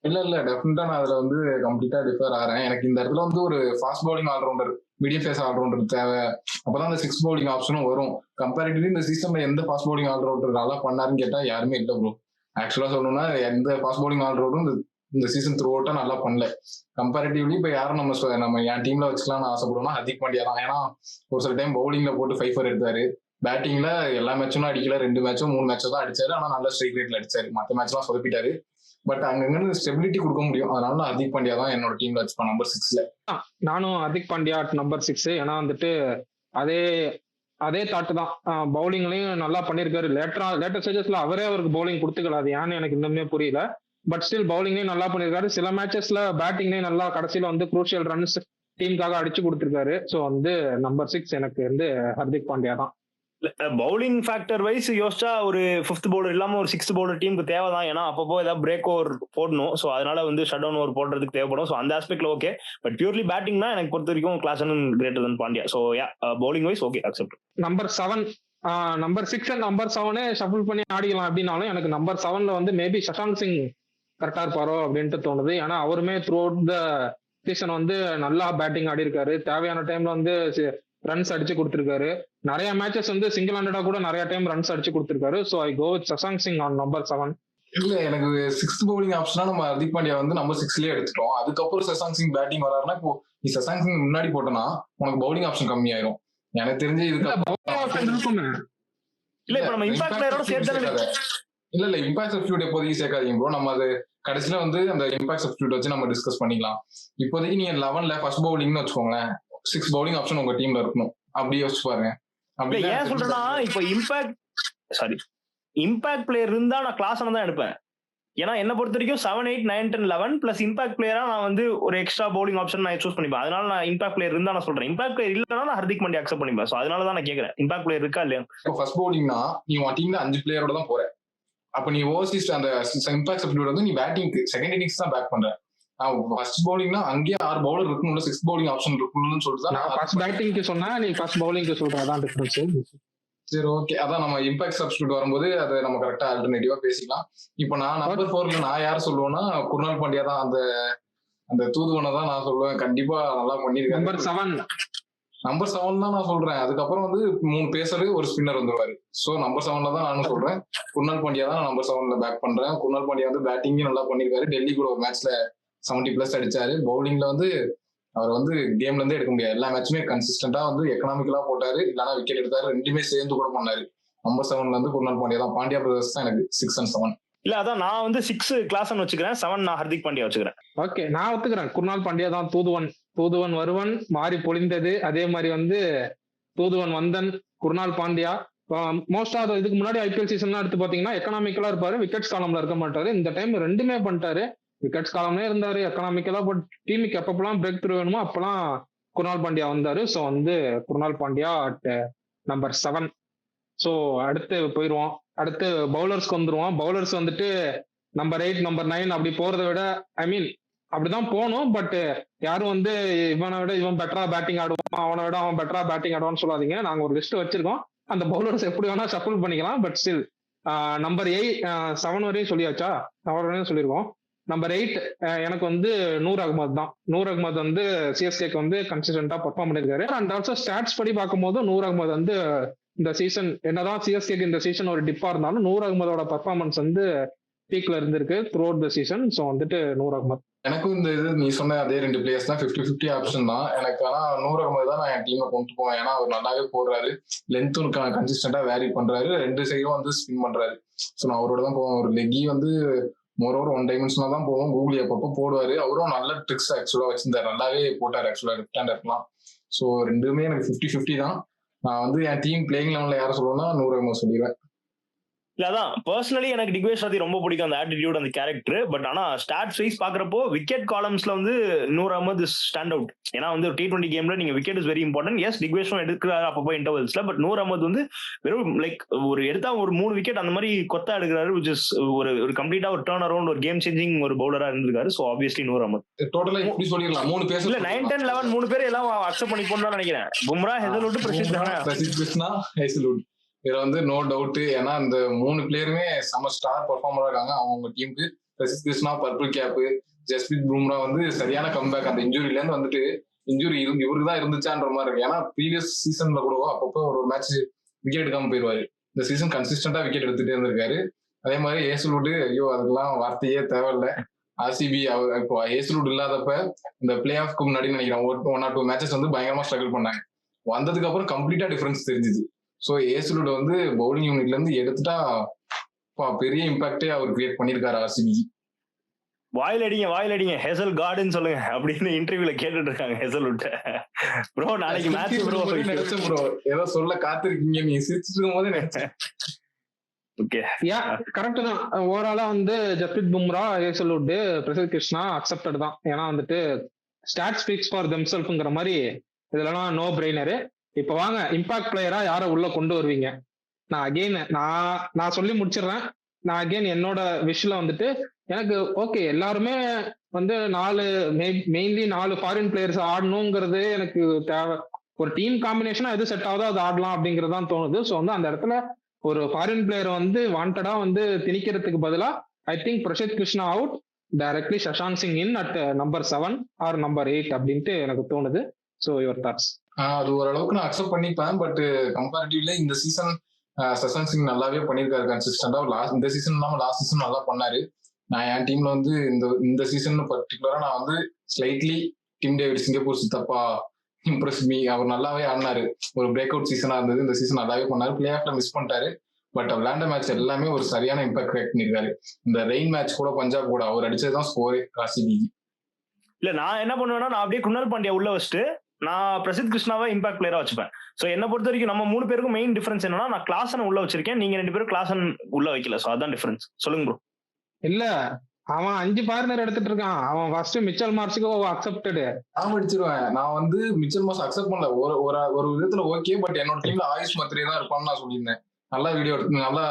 இல்ல டெஃபினட்டா நான் அதுல வந்து கம்ப்ளீட்டா டிஃபர் ஆறேன். எனக்கு இந்த இடத்துல வந்து ஒரு fast bowling allrounder, medium pace allrounder தேவை. அப்பதான் அந்த 6 பவுலிங் ஆப்ஷனும் வரும். கம்பேரிட்டிவ்லி இந்த சீசன்ல எந்த ஃபாஸ்ட் பவுலிங் ஆல்ரவுண்டர் நல்லா பண்ணாருன்னு கேட்டா யாருமே இல்லை ப்ரோ. ஆக்சுவலா சொல்லணும்னா எந்த ஃபாஸ்ட் பவுலிங் ஆல்ரவுண்டும் இந்த சீசன் த்ரூ அவுட்டா நல்லா பண்ணல. கம்பேரிட்டிவ்லி இப்ப யாரும் நம்ம என் டீம்ல வச்சுக்கலாம்னு ஆசைப்படுவோம்னா ஹர்திக் பாண்டியா தான். ஏன்னா ஒரு சில டைம் பவுலிங்ல போட்டு 5-4 எடுத்தாரு, பேட்டிங்ல எல்லா மேட்சும் அடிக்கல, 2 மேட்சோ 3 மேட்சோ தான் அடிச்சாரு. ஆனா நல்ல ஸ்ட்ரைக் ரேட்ல அடிச்சாரு, மற்ற மேட்ச் எல்லாம் சொதப்பிட்டாரு. பட் அங்கங்க ஸ்டெபிலிட்டி கொடுக்க முடியும். அதனால நான் ஹர்திக் பாண்டியா தான் என்னோட டீம்ல வச்சுப்பேன் நம்பர் 6ல. நானும் ஹர்திக் பாண்டியா நம்பர் 6. ஏன்னா வந்துட்டு அதே தாட்டு தான். பவுலிங்லயும் நல்லா பண்ணிருக்காரு. லேட்டர் ஸ்டேஜஸ்ல அவருக்கு பவுலிங் கொடுத்துக்கல, அது ஏன்னு எனக்கு இன்னுமே புரியல. பட் ஸ்டில் பவுலிங்லயும் நல்லா பண்ணிருக்காரு. சில மேட்சஸ்ல பேட்டிங்லயும் நல்லா கடைசியில வந்து குரூஷியல் ரன்ஸ் டீமுக்காக அடிச்சு கொடுத்துருக்காரு. ஸோ வந்து நம்பர் 6 எனக்கு வந்து ஹர்திக் பாண்டியா தான். பவுலிங் ஃபேக்டர் வைஸ் யோசிச்சா ஒரு 5th பவுலர் இல்லாம ஒரு 6th பவுலர் டீமுக்கு தேவைதான். ஏன்னா அப்பப்போ ஏதாவது பிரேக் ஓவர் போடணும். ஸோ அதனால வந்து ஷட் டவுன் ஓவர் போடுறதுக்கு தேவைப்படும். ஸோ அந்த ஆஸ்பெக்ட்ல ஓகே. பட் பியூர்லி பேட்டிங் தான் எனக்கு பொறுத்த வரைக்கும் Klaasen greater than Pandya. So bowling wise okay accept. Number 7 number 6 and number 7 shuffle பண்ணி ஆடிக்கலாம் அப்படின்னாலும் எனக்கு நம்பர் 7ல வந்து மேபி சஷாங்க் சிங் கரெக்டா இருப்பாரோ அப்படின்ட்டு தோணுது. ஏன்னா அவருமே த்ரூ அவுட் த சீசன் வந்து நல்லா பேட்டிங் ஆடி இருக்காரு. தேவையான டைம்ல வந்து ரன்ஸ் அடிச்சு கொடுத்துருக்காரு. நிறைய மேட்சஸ் வந்து சிங்கிள் ஹேண்டடா கூட நிறைய டைம் ரன்ஸ் அடிச்சு கொடுத்துருக்காரு. So I go with Shashank Singh on number 7. இல்ல எனக்கு 6th பவுலிங் ஆப்ஷனா நம்ம ஹர்திக் பாண்டியா வந்து நம்பர் 6லயே எடுத்துட்டோம். அதுக்கப்புறம் சஷாங்க் சிங் பேட்டிங் வராருன்னா இப்போ நீ சஷாங்க் சிங் முன்னாடி போட்டோம்னா உனக்கு பவுலிங் ஆப்ஷன் கம்மியாயிரும். எனக்கு தெரிஞ்சு இதுக்கு இல்ல bowling option இருக்குமே. இல்ல இப்ப நம்ம இம்பாக்ட் பிளேயரோட சேர்த்து இல்ல இம்பாக்ட் சப்ஸ்டியூட் எப்போதைக்கு சேர்க்காதீங்க ப்ரோ. நம்ம அது கடைசியில வந்து அந்த இம்பாக்ட் சப்ஸ்டியூட் வச்சு நம்ம டிஸ்கஸ் பண்ணிக்கலாம். இப்போதைக்கு நீங்க 11ல ஃபர்ஸ்ட் பவுலிங்னு வச்சுக்கோங்களேன், 6 பவுலிங் ஆப்ஷன் உங்க டீம்ல இருக்கணும். அப்படி யோசிச்சு பாருங்க. அப்படி ஏன் சொல்றேன்னா இப்ப இம்பாக்ட் பிளேயர் இருந்தா நான் கிளாஸ் தான் எடுப்பேன். ஏன்னா என்ன பொறுத்த வரைக்கும் 7, 8, 9, 10, 11 பிளஸ் இம்பாக்ட் பிளேயரா நான் வந்து ஒரு எக்ஸ்ட்ரா பவுலிங் ஆப்ஷன் நான் சூஸ் பண்ணிப்பேன். அதனால நான் இம்பாக்ட் பிளேயர் இருந்தா நான் சொல்றேன். இம்பாக்ட் பிளேயர் இல்லைன்னா நான் ஹர்திக் பாண்டியா அக்செப்ட் பண்ணிப்பேன். சோ அதனால தான் நான் கேக்குறேன் இம்பாக்ட் பிளேயர் இருக்கா இல்லையா. இப்போ ஃபர்ஸ்ட் பவுலிங்னா நீ உன் டீம்ல 5 பிளேயரோட தான் போற. அப்ப நீ ஓவர்சீஸ் அந்த இம்பாக்ட் சப்ஸ்டியூட் வந்து நீ பேட்டிங்க்கு செகண்ட் இன்னிங்ஸ் தான் பேக் பண்ற. ஃபர்ஸ்ட் பவுலிங்னா அங்கேயே 6 பவுலர் இருக்கணும்ல, 6 பவுலிங் ஆப்ஷன் இருக்கணும்னு சொல்லிட்டு நான் ஃபர்ஸ்ட் பேட்டிங்க்கு சொன்னா நீ ஃபர்ஸ்ட் பவுலிங்க்கு சொல்ற அதான் டிஃபரன்ஸ். சரி ஓகே, அதான் நம்ம இம்பாக்ட் சப்ஸ்டியூட் வரும்போது அதை நம்ம கரெக்டா ஆல்டர்னேட்டிவா பேசிக்கலாம். இப்போ நான் நம்பர் 4ல நான் யார் சொல்லுவேன்னா குர்னால் பாண்டியா தான். அந்த அந்த தூதுவனை தான் நான் சொல்லுவேன். கண்டிப்பா நல்லா பண்ணிருக்காரு. நம்பர் 7 தான் நான் சொல்றேன். அதுக்கப்புறம் வந்து 3 பேசரு ஒரு ஸ்பின்னர் வந்துருவாரு. சோ நம்பர் 7ல தான் நானும் சொல்றேன். குர்னால் பாண்டியா தான் நம்பர் 7ல பேக் பண்றேன். குர்னால் பாண்டியா வந்து பேட்டிங்கும் நல்லா பண்ணிருக்காரு. டெல்லி கூட ஒரு மேட்ச்ல 70+ அடிச்சாரு. பவுலிங்ல வந்து அவர் வந்து கேம்ல இருந்தே எடுக்க முடியாது. எல்லா மேட்சுமே கன்சிஸ்டன்டா வந்து எக்கனாமிக்கலா போட்டாரு, இல்லைன்னா விக்கெட் எடுத்தாரு. ரெண்டுமே சேர்ந்து கூட பண்ணாரு. நம்பர் 7ல வந்து குர்னால் பாண்டியா தான். பாண்டியா பிரதர்ஸ் தான் எனக்கு 6 and 7. இல்ல அதான் நான் வந்து 6 கிளாஸ் வச்சுக்கிறேன், 7 நான் ஹர்திக் பாண்டியா வச்சுக்கிறேன். ஓகே, நான் ஒத்துக்கிறேன். குர்னால் பாண்டியா தான் தூதுவன் வருவன் மாறி பொழிந்தது. அதே மாதிரி வந்து தூதுவன் வந்தன் குர்னால் பாண்டியா. மோஸ்டா இதுக்கு முன்னாடி ஐபிஎல் சீசன்லாம் எடுத்து பாத்தீங்கன்னா எக்கனாமிக்கலா இருப்பாரு, விக்கெட்ஸ் காலம்ல இருக்க மாட்டாரு. இந்த டைம் ரெண்டுமே பண்ணிட்டாரு. விக்கெட்ஸ் காலம்லே இருந்தாரு, எக்கனாமிக்கலா. பட் டீமுக்கு எப்பப்பெல்லாம் பிரேக் த்ரூ வேணுமோ அப்பெல்லாம் குர்னால் பாண்டியா வந்தாரு. ஸோ வந்து Krunal Pandya at number 7. So அடுத்து போயிடுவோம். அடுத்து பவுலர்ஸ்க்கு வந்துருவோம். பவுலர்ஸ் வந்துட்டு நம்பர் 8, நம்பர் 9 அப்படி போறதை விட அப்படிதான் போகணும். பட் யாரும் வந்து இவனை விட இவன் பெட்டரா பேட்டிங் ஆடுவான், அவனை விட அவன் பெட்டரா பேட்டிங் ஆடுவான்னு சொல்லாதீங்க. நாங்க ஒரு லிஸ்ட் வச்சிருக்கோம். அந்த பவுலர்ஸ் எப்படி வேணா ஷஃபிள் பண்ணிக்கலாம். பட் ஸ்டில் நம்பர் 7 வரையும் சொல்லியாச்சா? 7 வரையும் சொல்லியிருக்கோம். நம்பர் 8 எனக்கு வந்து நூர் அகமது தான். நூர் அகமது வந்து சிஎஸ்கேக்கு வந்து கன்சிஸ்டன்டா பெர்ஃபார்ம் பண்ணிருக்காரு. அண்ட் ஆல்சோ ஸ்டாட்ஸ் படி பார்க்கும்போது நூர் அகமது வந்து இந்த சீசன் என்னதான் சிஎஸ்கேக்கு இந்த சீசன் ஒரு டிப்பா இருந்தாலும் நூர் அகமதோட பெர்ஃபார்மன்ஸ் வந்து பீக்ல இருந்திருக்கு through out the season. So வந்துட்டு நூர் அகமது. எனக்கும் இந்த இது நீ சொன்ன அதே 2 பிளேயர்ஸ் தான் 50-50 ஆப்ஷன் தான் எனக்கு. ஆனா நூர் அகமது தான் நான் என் டீமை கொண்டு போவேன். ஏன்னா அவர் நல்லாவே போடுறாரு, லென்த்தும் கன்சிஸ்டன்டா வேரி பண்றாரு, 2 சைடும் வந்து ஸ்பின் பண்றாரு. ஸோ நான் அவரோட தான் போவேன். ஒரு லெக்கி வந்து மோரோவர் 1 டைமென்ஷனா தான் போவோம். கூகுள் அப்பப்போ போடுவாரு. அவரும் நல்ல ட்ரிக்ஸ் ஆக்சுவலா வச்சிருந்தாரு, நல்லாவே போட்டாரு ஆக்சுவலா லெஃப்ட் ஹேண்டர்லாம். ஸோ ரெண்டுமே எனக்கு 50-50 தான். நான் வந்து என் டீம் பிளேயிங் லெவல்ல யாரை சொல்லுவேன்னா நூர் அகமது சொல்லிடுவேன். இல்ல அதான் பர்சனலி எனக்கு டிக்வேஷ் ராதி ரொம்ப பிடிக்கும், அந்த ஆட்டிடியூட், அந்த கேரக்டர். பட் ஆனா ஸ்டாட்ஸ் வைஸ் பாக்குறப்போ விக்கெட் காலம்ஸ்ல வந்து நூர் அகமது ஸ்டாண்ட் அவுட். ஏன்னா வந்து T20 கேம்ல நீங்க wicket is very important. Yes டிக்வேஷும் எடுக்கிறாரு அப்பப்போ இன்டர்வல்ஸ்ல. பட் நூர் அகமது வந்து வெறும் லைக் ஒரு எடுத்தா ஒரு 3 விக்கெட் அந்த மாதிரி கொத்தா எடுக்கிறாரு. விச் இஸ் ஒரு கம்ப்ளீட்டா ஒரு டர்ன் அரௌண்ட், ஒரு கேம் சேஞ்சிங் ஒரு பவுலரா இருந்திருக்காரு. So obviously Noor Ahmad. டோட்டலா இப்படி சொல்லிடலாம் 3 பேர் இல்ல 9, 10, 11 3 பேர் எல்லாம் அக்செப்ட் பண்ணி போன்னு நினைக்கிறேன். பும்ரா, ஹெசல்வுட், பிரசித் கிருஷ்ணா, ஹேசல்வுட் இதுல வந்து நோ டவுட். ஏன்னா இந்த 3 பிளேயருமே செம ஸ்டார் பெர்ஃபார்மரா இருக்காங்க அவங்க டீமுக்கு. பிரசித் கிருஷ்ணா பர்பிள் கேப், ஜஸ்பிரீத் பும்ரா வந்து சரியான கம்பேக். அந்த இன்ஜுரில இருந்து வந்துட்டு இன்ஜுரி இவருக்கு தான் இருந்துச்சான்ற மாதிரி இருக்கு. ஏன்னா ப்ரீவியஸ் சீசன்ல கூட அப்பப்போ ஒரு மேட்ச் விக்கெட் எடுக்காம போயிடுவாரு. இந்த சீசன் கன்சிஸ்டன்டா விக்கெட் எடுத்துட்டே இருந்திருக்காரு. அதே மாதிரி ஹேசல்வுட், ஐயோ அதுக்கெல்லாம் வார்த்தையே தேவையில்ல. ஆர்சிபி இப்போ ஹேசல்வுட் இல்லாதப்ப இந்த பிளே ஆஃப்க்கு முன்னாடி நினைக்கிறேன் 1 or 2 மேட்சஸ் வந்து பயங்கரமா ஸ்ட்ரகிள் பண்ணாங்க. வந்ததுக்கு அப்புறம் கம்ப்ளீட்டா டிஃபரன்ஸ் தெரிஞ்சுது. ஸோ ஹேசல்வுட் வந்து பவுலிங் யூனிட்ல இருந்து எடுத்துட்டா பெரிய இம்பாக்டே அவர் கிரியேட் பண்ணிருக்காரு ஆர்சிபி. வாயில் அடிங்க ஹெசல் கார்டன் சொல்லுங்க அப்படின்னு இன்டர்வியூல கேட்டுட்டு இருக்காங்க ஹெசல்வுட். ப்ரோ நாளைக்கு மேட்ச் ப்ரோ நினைச்சேன் ப்ரோ, ஏதோ சொல்ல காத்திருக்கீங்க நீங்க சிரிச்சிட்டு இருக்கும் போதே நினைச்சேன். ஓகே யா கரெக்ட் தான். ஓவராலா வந்து ஜஸ்பிரீத் பும்ரா, ஹேசல்வுட், பிரசித் கிருஷ்ணா அக்செப்டட் தான். ஏன்னா வந்துட்டு ஸ்டாட் ஸ்பீக்ஸ் ஃபார் தெம்செல்ஃப்ங்கிற மாதிரி இதெல்லாம் நோ பிரெய்னரு. இப்ப வாங்க இம்பாக்ட் பிளேயரா யாரை உள்ள கொண்டு வருவீங்க? நான் அகெயின் நான் சொல்லி முடிச்சிடுறேன். நான் அகெயின் என்னோட விஷயம் வந்துட்டு எனக்கு ஓகே எல்லாருமே வந்து மெயின்லி 4 ஃபாரின் பிளேயர்ஸ் ஆடணுங்கிறது எனக்கு தேவை. ஒரு டீம் காம்பினேஷனா எது செட் ஆகுதோ அது ஆடலாம் அப்படிங்கிறது தான் தோணுது. ஸோ வந்து அந்த இடத்துல ஒரு ஃபாரின் பிளேயர் வந்து வாண்டடா வந்து திணிக்கிறதுக்கு பதிலா I think Prasidh Krishna out, directly Sashant Singh in at number 7 or number 8 அப்படின்ட்டு எனக்கு தோணுது. So your thoughts? அது ஓரளவுக்கு நான் அக்செப்ட் பண்ணிப்பேன். பட் கம்பேரிட்டிவ்ல இந்த சீசன் சஷாந்த் சிங் நல்லாவே பண்ணியிருக்காரு கன்சிஸ்டன்டா. இந்த சீசன் இல்லாம லாஸ்ட் சீசன் நல்லா பண்ணாரு. நான் என் டீம்ல வந்து இந்த சீசன் பர்டிகுலரா நான் வந்து ஸ்லைட்லி டிம் டேவிட் சிங்கப்பூர் சித்தப்பா இம்ப்ரெஸ் மீ. அவர் நல்லாவே ஆடினாரு. ஒரு பிரேக் அவுட் சீசனா இருந்தது. இந்த சீசன் நல்லாவே பண்ணாரு. பிளே ஆஃப்ல மிஸ் பண்ணிட்டாரு. பட் விளையாண்ட மேட்ச் எல்லாமே ஒரு சரியான இம்பாக்ட் கிரியேட் பண்ணிருக்காரு. இந்த ரெயின் மேட்ச் கூட பஞ்சாப் கூட அவர் அடிச்சதுதான் ஸ்கோரே ஆர்சிபிக்கு. இல்ல நான் என்ன பண்ணுவேன்னா, நான் அப்படியே குணால் பாண்டியா உள்ள வச்சுட்டு நான் பிரசித் கிருஷ்ணாவை இம்பாக்ட் பிளேயரா வச்சுப்பேன். சோ என்ன பொறுத்த வரைக்கும் நம்ம 3 பேருக்கும் மெயின் டிஃபரன்ஸ் என்னன்னா, நான் கிளாசன் உள்ள வச்சிருக்கேன், நீங்க 2 பேரும் கிளாசன் உள்ள வைக்கல. சோ அதான் டிஃபரன்ஸ். சொல்லுங்க ப்ரோ. இல்ல அவன் 5 ஃபாரினர் எடுத்துட்டு இருக்கான். அவன் ஃபர்ஸ்ட் மிச்சல் மார்க்ஸுக்கு அக்செப்டட். நான் அடிச்சிருவேன். நான் வந்து மிச்சல் மார்க்ஸ் அக்செப்ட் பண்ணல. ஒரு விதத்துல ஓகே, பட் என்னோட டீம்ல ஆயுஷ் மாத்திரே தான் இருப்பான்னு நான் சொல்லியிருந்தேன். நல்லா வீடியோ எடுத்து நல்லா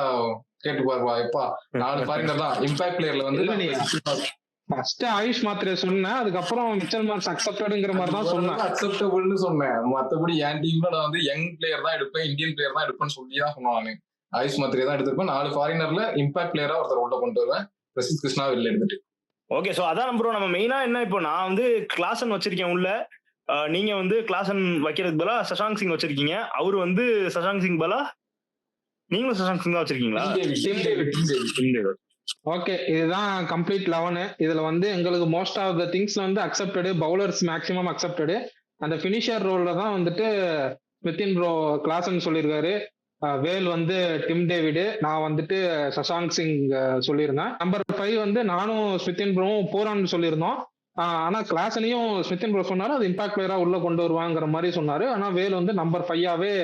கேட்டு பாருப்பா. எப்பா 4 ஃபாரினர் தான் இம்பாக்ட் பிளேயர்ல வந்து ஃபர்ஸ்ட் ஆயுஷ் மாத்திரை சொன்னேன், அதுக்கப்புறம் மிச்சல் மார்க்ஸ் அக்செப்டட்ங்கிற மாதிரி தான் சொன்னேன். அக்செப்டபிள்னு சொன்னேன். மத்தபடி என் டீம்ல நான் வந்து யங் பிளேயர் தான் எடுப்பேன், இந்தியன் பிளேயர் தான் எடுப்பேன்னு சொல்லி தான் சொன்னாங்க. ஆயுஷ் மாத்திரை தான் எடுத்திருப்பேன். 4 ஃபாரினர்ல இம்பாக்ட் பிளேயரா ஒருத்தர் உள்ள கொண்டு வருவேன், பிரசித் கிருஷ்ணா வெளில எடுத்துட்டு. ஓகே, சோ அதான் ப்ரோ நம்ம மெயினா என்ன, இப்போ நான் வந்து கிளாசன் வச்சிருக்கேன் உள்ள, நீங்க வந்து கிளாசன் வைக்கிறதுக்கு பதிலா சஷாங்க் சிங் வச்சிருக்கீங்க. அவரு வந்து சஷாங்க் சிங் பதிலா நீங்களும் சஷாங்க் சிங் தான் வச்சிருக்கீங்களா? ஓகே, இதுதான் கம்ப்ளீட் 11. இதுல வந்து எங்களுக்கு மோஸ்ட் ஆஃப் த திங்ஸ் வந்து அக்செப்டடு, பவுலர்ஸ் மேக்ஸிமம் அக்செப்டடு. அந்த ஃபினிஷர் ரோல்ல தான் வந்துட்டு ஸ்மித்தின் ப்ரோ கிளாசன் சொல்லியிருக்காரு, வேல் வந்து டிம் டேவிடு, நான் வந்துட்டு சஷாங்க் சிங் சொல்லியிருந்தேன். நம்பர் 5 வந்து நானும் ஸ்மித்தின் ப்ரோவும் போரான்னு சொல்லியிருந்தோம். ஆனா கிளாசனையும் ஸ்மித்தின் ப்ரோ சொன்னாரு, அது இம்பாக்ட் பிளேயரா உள்ள கொண்டு வருவாங்கிற மாதிரி சொன்னாரு. ஆனா வேல் வந்து நம்பர் 5ஆவே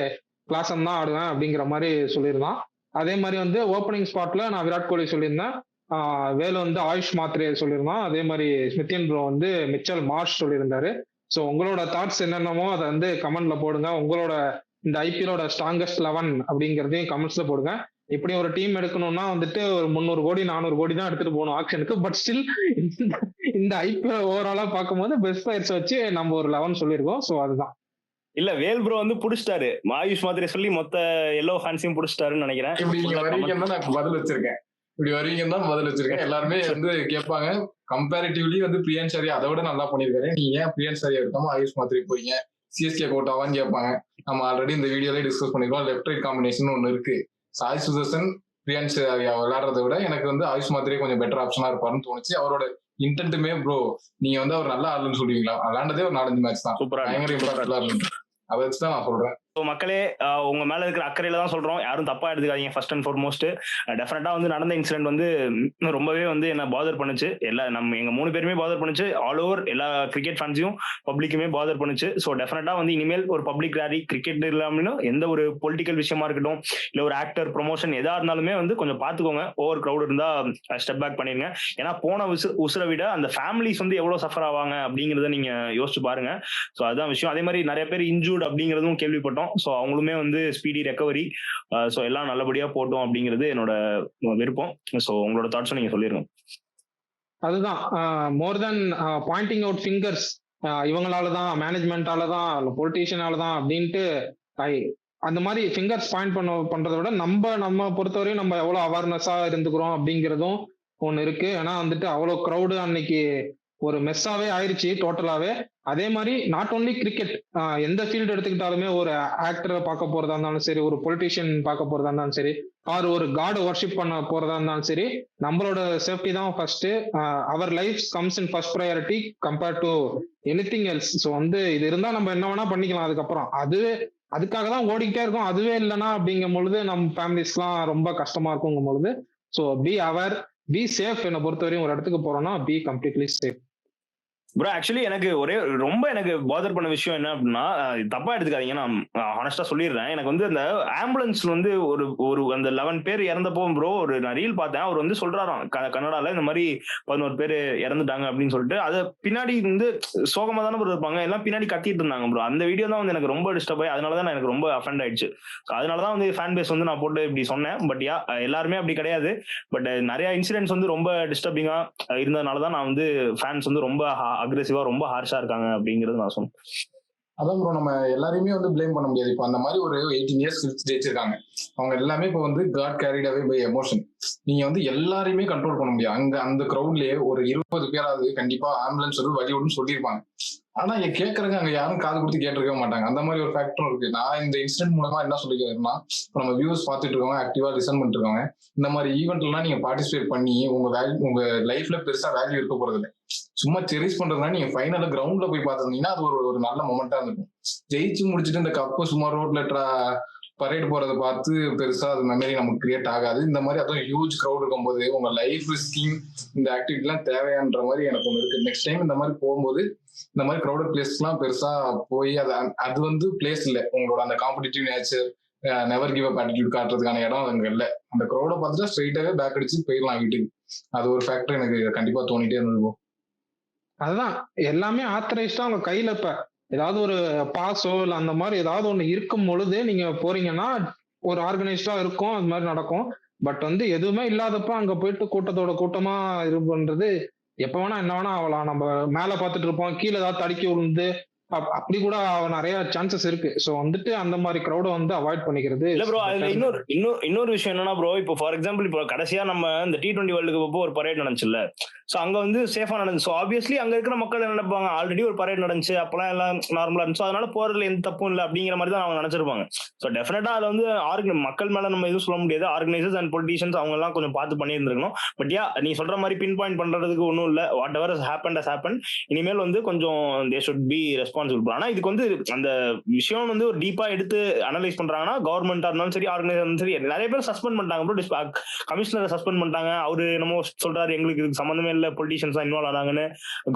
கிளாசன் தான் ஆடுவேன் அப்படிங்கிற மாதிரி சொல்லியிருந்தான். அதே மாதிரி வந்து ஓப்பனிங் ஸ்பாட்ல நான் விராட் கோலி சொல்லியிருந்தேன், வேலு வந்து ஆயுஷ் மாத்திரே சொல்லியிருந்தான். அதே மாதிரி ஸ்மித்தின் ப்ரோ வந்து மிச்சல் மார்ஷ் சொல்லியிருந்தாரு. ஸோ உங்களோட தாட்ஸ் என்னென்னமோ அதை வந்து கமெண்ட்ல போடுங்க. உங்களோட இந்த ஐபிஎலோட ஸ்ட்ராங்கஸ்ட் 11 அப்படிங்கிறதையும் கமெண்ட்ஸ்ல போடுங்க. இப்படி ஒரு டீம் எடுக்கணும்னா வந்துட்டு ஒரு 300 கோடி 400 கோடி தான் எடுத்துட்டு போகணும் ஆக்ஷனுக்கு. பட் ஸ்டில் இந்த ஐபிஎல் ஓவராலா பார்க்கும்போது பெஸ்ட் பிளேயர்ஸ் வச்சு நம்ம ஒரு 11 சொல்லியிருக்கோம். ஸோ அதுதான். இல்ல வேல் ப்ரோ வந்து புடிச்சிட்டாரு, ஆயுஷ் மாதிரி சொல்லி மொத்த எல்லோ ஃபேன்ஸையும் புடிச்சிட்டாருன்னு நினைக்கிறேன். இப்படி நீங்க வருவீங்கன்னு நான் பதில் வச்சிருக்கேன். இப்படி வருவீங்கன்னு தான் பதில் வச்சிருக்கேன். எல்லாருமே வந்து கேட்பாங்க, கம்பேரிட்டிவ்லி வந்து பிரியன் ஷாரி அதை விட நல்லா பண்ணிருக்காரு, நீங்க ஏன் பிரியன் ஷாரி எடுக்காம ஆயுஷ் மாத்திரை போறீங்க, சிஎஸ்கே கோட்டாவான்னு கேட்பாங்க. நம்ம ஆல்ரெடி இந்த வீடியோல டிஸ்கஸ் பண்ணிருக்கோம். லெஃப்ட் ரைட் காம்பினேஷன் ஒன்னு இருக்கு. சாய் சுதர்சன் பிரியன் ஷாரி விளையாடுறத விட எனக்கு வந்து ஆயுஷ் மாத்திரை கொஞ்சம் பெட்டர் ஆப்ஷனா இருப்பாருன்னு தோணுச்சு. அவரோட இன்டென்ட்டுமே ப்ரோ நீங்க வந்து அவர் நல்லா ஆடலன்னு சொல்லுவீங்களா? விளையாண்டதே ஒரு 4-5 மேட்ச் தான், பயங்கர இம்பாக்ட்ஃபுல்லா இருக்கு. அதை வச்சுதான் நான் சொல்றேன். மக்களே, உங்க மேல இருக்கிற அக்கறையில தான் சொல்றோம், யாரும் தப்பா எடுத்துக்காதீங்க. ஃபர்ஸ்ட் அண்ட் ஃபார்மோஸ்ட் டெஃபினட்டா வந்து நடந்த இன்சிடென்ட் வந்து ரொம்பவே வந்து என்ன பாதர் பண்ணுச்சு. எங்க 3 பேருமே பாதர் பண்ணுச்சு. ஆல் ஓவர் எல்லா கிரிக்கெட் ஃபேன்ஸையும் பப்ளிக்குமே பாதர் பண்ணுச்சு. ஸோ டெஃபினட்டா வந்து இனிமேல் ஒரு பப்ளிக் ரேலி கிரிக்கெட் இல்லாம எந்த ஒரு பொலிட்டிக்கல் விஷயமா இருக்கட்டும், இல்ல ஒரு ஆக்டர் ப்ரொமோஷன் எதா இருந்தாலுமே வந்து கொஞ்சம் பாத்துக்கோங்க. ஓவர் கிரௌட் இருந்தா ஸ்டெப் பேக் பண்ணிருங்க. ஏன்னா போன உசுரை விட அந்த ஃபேமிலிஸ் வந்து எவ்வளவு சஃபர் ஆவாங்க அப்படிங்கறத நீங்க யோசிச்சு பாருங்க. ஸோ அதுதான் விஷயம். அதே மாதிரி நிறைய பேர் இன்ஜூர்ட் அப்படிங்கறதும் கேள்விப்பட்டோம். ஸோ அவங்களுமே வந்து ஸ்பீடி ரெக்கவரி, ஸோ எல்லாம் நல்லபடியா போட்டோம் அப்படிங்கிறது என்னோட விருப்பம். ஸோ உங்களோட தாட்ஸும் நீங்க சொல்லிருங்க. அதுதான் மோர் தென் பாயிண்டிங் அவுட் ஃபிங்கர்ஸ், இவங்களாலதான், மேனேஜ்மெண்டாலதான், பொலிட்டீஷியனாலதான் அப்படின்ட்டு அந்த மாதிரி ஃபிங்கர்ஸ் பாயிண்ட் பண்றதை விட நம்ம பொறுத்தவரையும் நம்ம எவ்வளவு அவேர்னஸா இருந்துக்கிறோம் அப்படிங்கிறதும் ஒண்ணு இருக்கு. ஏன்னா வந்துட்டு அவ்வளவு க்ரௌடு அன்னைக்கு ஒரு மெஸ்ஸாவே ஆயிடுச்சு டோட்டலாவே. அதே மாதிரி நாட் ஓன்லி கிரிக்கெட், எந்த ஃபீல்டு எடுத்துக்கிட்டாலுமே ஒரு ஆக்டரை பார்க்க போறதா இருந்தாலும் சரி, ஒரு பொலிட்டீஷியன் பார்க்க போறதா இருந்தாலும் சரி, ஆர் ஒரு காட் வர்ஷிப் பண்ண போறதா இருந்தாலும் சரி, நம்மளோட சேஃப்டி தான் ஃபர்ஸ்ட். அவர் life comes in first priority compared to anything else. So வந்து இது இருந்தா நம்ம என்ன வேணா பண்ணிக்கலாம். அதுக்கப்புறம் அதுக்காக தான் ஓடிக்கிட்டே இருக்கும். அதுவே இல்லைன்னா அப்படிங்கும் பொழுது நம்ம ஃபேமிலிஸ்லாம் ரொம்ப கஷ்டமா இருக்குங்கும் பொழுது, so be aware, be safe. என்னை பொறுத்தவரையும் ஒரு இடத்துக்கு போறோம்னா be completely safe. Bro actually எனக்கு ரொம்ப பாதர் பண்ண விஷயம் என்ன அப்படின்னா, தப்பா எடுத்துக்காதீங்க, நான் ஹானஸ்டா சொல்லிடுறேன். எனக்கு வந்து அந்த ஆம்புலன்ஸ் வந்து ஒரு அந்த 11 பேர் இறந்தப்போ ப்ரோ நான் ரீல் பார்த்தேன். அவர் வந்து சொல்றாராம் கன்னடால இந்த மாதிரி 11 பேர் இறந்துட்டாங்க அப்படின்னு சொல்லிட்டு. அதை பின்னாடி வந்து சோகமா தானே ப்ரோ இருப்பாங்க, எல்லாம் பின்னாடி கத்திட்டு இருந்தாங்க ப்ரோ. அந்த வீடியோ தான் வந்து எனக்கு ரொம்ப டிஸ்டர்ப் ஆகி, அதனாலதான் எனக்கு ரொம்ப அஃபெண்ட் ஆயிடுச்சு. அதனாலதான் வந்து ஃபேன் பேஸ் வந்து நான் போட்டு இப்படி சொன்னேன். பட் எல்லாருமே அப்படி கிடையாது. பட் நிறைய இன்சிடென்ட்ஸ் வந்து ரொம்ப டிஸ்டர்பிங்கா இருந்ததுனாலதான் நான் வந்து ஃபேன்ஸ் வந்து ரொம்ப அக்ரெசிவா ரொம்ப ஹார்ஷா இருக்காங்க அப்படிங்கிறது நான் சொன்னேன். அதான் ப்ரோ, நம்ம எல்லாரையுமே வந்து பிளேம் பண்ண முடியாது. இப்போ அந்த மாதிரி ஒரு 18 இயர்ஸ் ஜெயிச்சிருக்காங்க, அவங்க எல்லாமே இப்போ வந்து got carried away by emotion. நீங்க வந்து எல்லாரையுமே கண்ட்ரோல் பண்ண முடியாது. அந்த கிரௌட்லயே ஒரு 20 பேராவது கண்டிப்பா ஆம்புலன்ஸ் வந்து வழி விடுன்னு சொல்லியிருப்பாங்க. ஆனா இங்க கேட்கறவங்க அங்க யாரும் காது கொடுத்து கேட்டிருக்க மாட்டாங்க. அந்த மாதிரி ஒரு ஃபேக்டரும் இருக்கு. நான் இந்த இன்சிடென்ட் மூலமா என்ன சொல்லிக்கிறேன்னா, இப்ப நம்ம வியூஸ் பார்த்துட்டு இருக்கவங்க, ஆக்டிவா லிசன் பண்ணிட்டு இருக்கவங்க, இந்த மாதிரி ஈவெண்ட்லாம் நீங்க பார்ட்டிசிபேட் பண்ணி உங்க லைஃப்ல பெருசா வேல்யூ இருக்க போறது இல்லை. சும்மா செரிஸ் பண்றதுனா நீங்க ஃபைனலா கிரவுண்ட்ல போய் பார்த்திருந்தீங்கன்னா அது ஒரு நல்ல மொமெண்டா இருக்கும். ஜெயிச்சு முடிச்சுட்டு இந்த கப்பு சும்மா ரோட்ல பரேட் போறதை பார்த்து பெருசா அது மெமரி நமக்கு கிரியேட் ஆகாது. இந்த மாதிரி அதுவும் ஹியூஜ் க்ரௌட் இருக்கும்போது உங்க லைஃப் ரிஸ்கிங் இந்த ஆக்டிவிட்டி எல்லாம் தேவையான்ற மாதிரி எனக்கு ஒண்ணு இருக்கு. நெக்ஸ்ட் டைம் இந்த மாதிரி போகும்போது இந்த மாதிரி க்ரௌடட் பிளேஸ்க்குலாம் பெருசா போய் அது வந்து பிளேஸ் இல்லை. உங்களோட அந்த competitive nature, never give up attitude காட்டுறதுக்கான இடம் அங்க இல்லை. அந்த க்ரௌடை பார்த்துட்டா ஸ்ட்ரெயிட்டாவே பேக் அடிச்சு போயிடலாம் வீட்டுக்கு. அது ஒரு ஃபேக்டர் எனக்கு கண்டிப்பா தோணிட்டே இருந்தது. அதுதான் எல்லாமே ஆத்தரைஸ்டா அவங்க கையில இப்ப ஏதாவது ஒரு பாஸோ இல்ல அந்த மாதிரி ஏதாவது ஒண்ணு இருக்கும் பொழுது நீங்க போறீங்கன்னா ஒரு ஆர்கனைஸ்டா இருக்கும், அது மாதிரி நடக்கும். பட் வந்து எதுவுமே இல்லாதப்ப அங்க போயிட்டு கூட்டத்தோட கூட்டமா இது பண்றது எப்ப வேணா என்ன வேணா ஆகலாம். நம்ம மேல பாத்துட்டு இருப்போம், கீழே ஏதாவது தடுக்கி விழுந்து அப்படி கூட நிறைய சான்சஸ் இருக்கு. சோ வந்துட்டு அந்த மாதிரி கிரௌட வந்து அவாய்ட் பண்ணிக்கிறது இல்ல ப்ரோ. அதுல இன்னொரு விஷயம் என்னன்னா ப்ரோ, இப்போ ஃபார் எக்ஸாம்பிள் இப்போ கடைசியா நம்ம இந்த T20 வேர்ல்டு கப் ஒரு பரேட் நடந்துச்சுல்ல, சோ அங்க வந்து சேஃபா நடந்துச்சு. ஸோ ஆப்வியஸ்லி அங்க இருக்கிற மக்கள் என்ன நினைப்பாங்க, ஆல்ரெடி ஒரு பரேட் நடந்துச்சு, அப்பெல்லாம் எல்லாம் நார்மலா இருந்துச்சு, அதனால போறதுல எந்த தப்பும் இல்லை அப்படிங்கிற மாதிரி தான் அவங்க நினைச்சிருப்பாங்க. ஸோ டெஃபினட்டா அதுல வந்து மக்கள் மேல நம்ம எதுவும் சொல்ல முடியாது. ஆர்கனைசர்ஸ் அண்ட் பொலிட்டீஷியன்ஸ் அவங்க எல்லாம் கொஞ்சம் பார்த்து பண்ணியிருந்திருக்கணும். பட் நீ சொல்ற மாதிரி பின் பாயிண்ட் பண்றதுக்கு ஒன்றும் இல்லை. வாட் எவர் ஹேப்பன் இனிமேல் வந்து கொஞ்சம் தே ஷுட் பி ரெஸ்பான்சிபிள். ஆனா இதுக்கு வந்து அந்த விஷயம் வந்து ஒரு டீப்பா எடுத்து அனலைஸ் பண்றாங்கன்னா கவர்மெண்டா இருந்தாலும் சரி, ஆர்கனைசர் இருந்தாலும் சரி, நிறைய பேர் சஸ்பெண்ட் பண்ணிட்டாங்க ப்ரோ. கமிஷனரை சஸ்பெண்ட் பண்ணிட்டாங்க. அவரு நம்ம சொல்றாரு எங்களுக்கு இதுக்கு சம்பந்தமே இல்ல, பொலிட்டீஷியன்ஸ் இன்வால்வ் ஆனாங்கன்னு.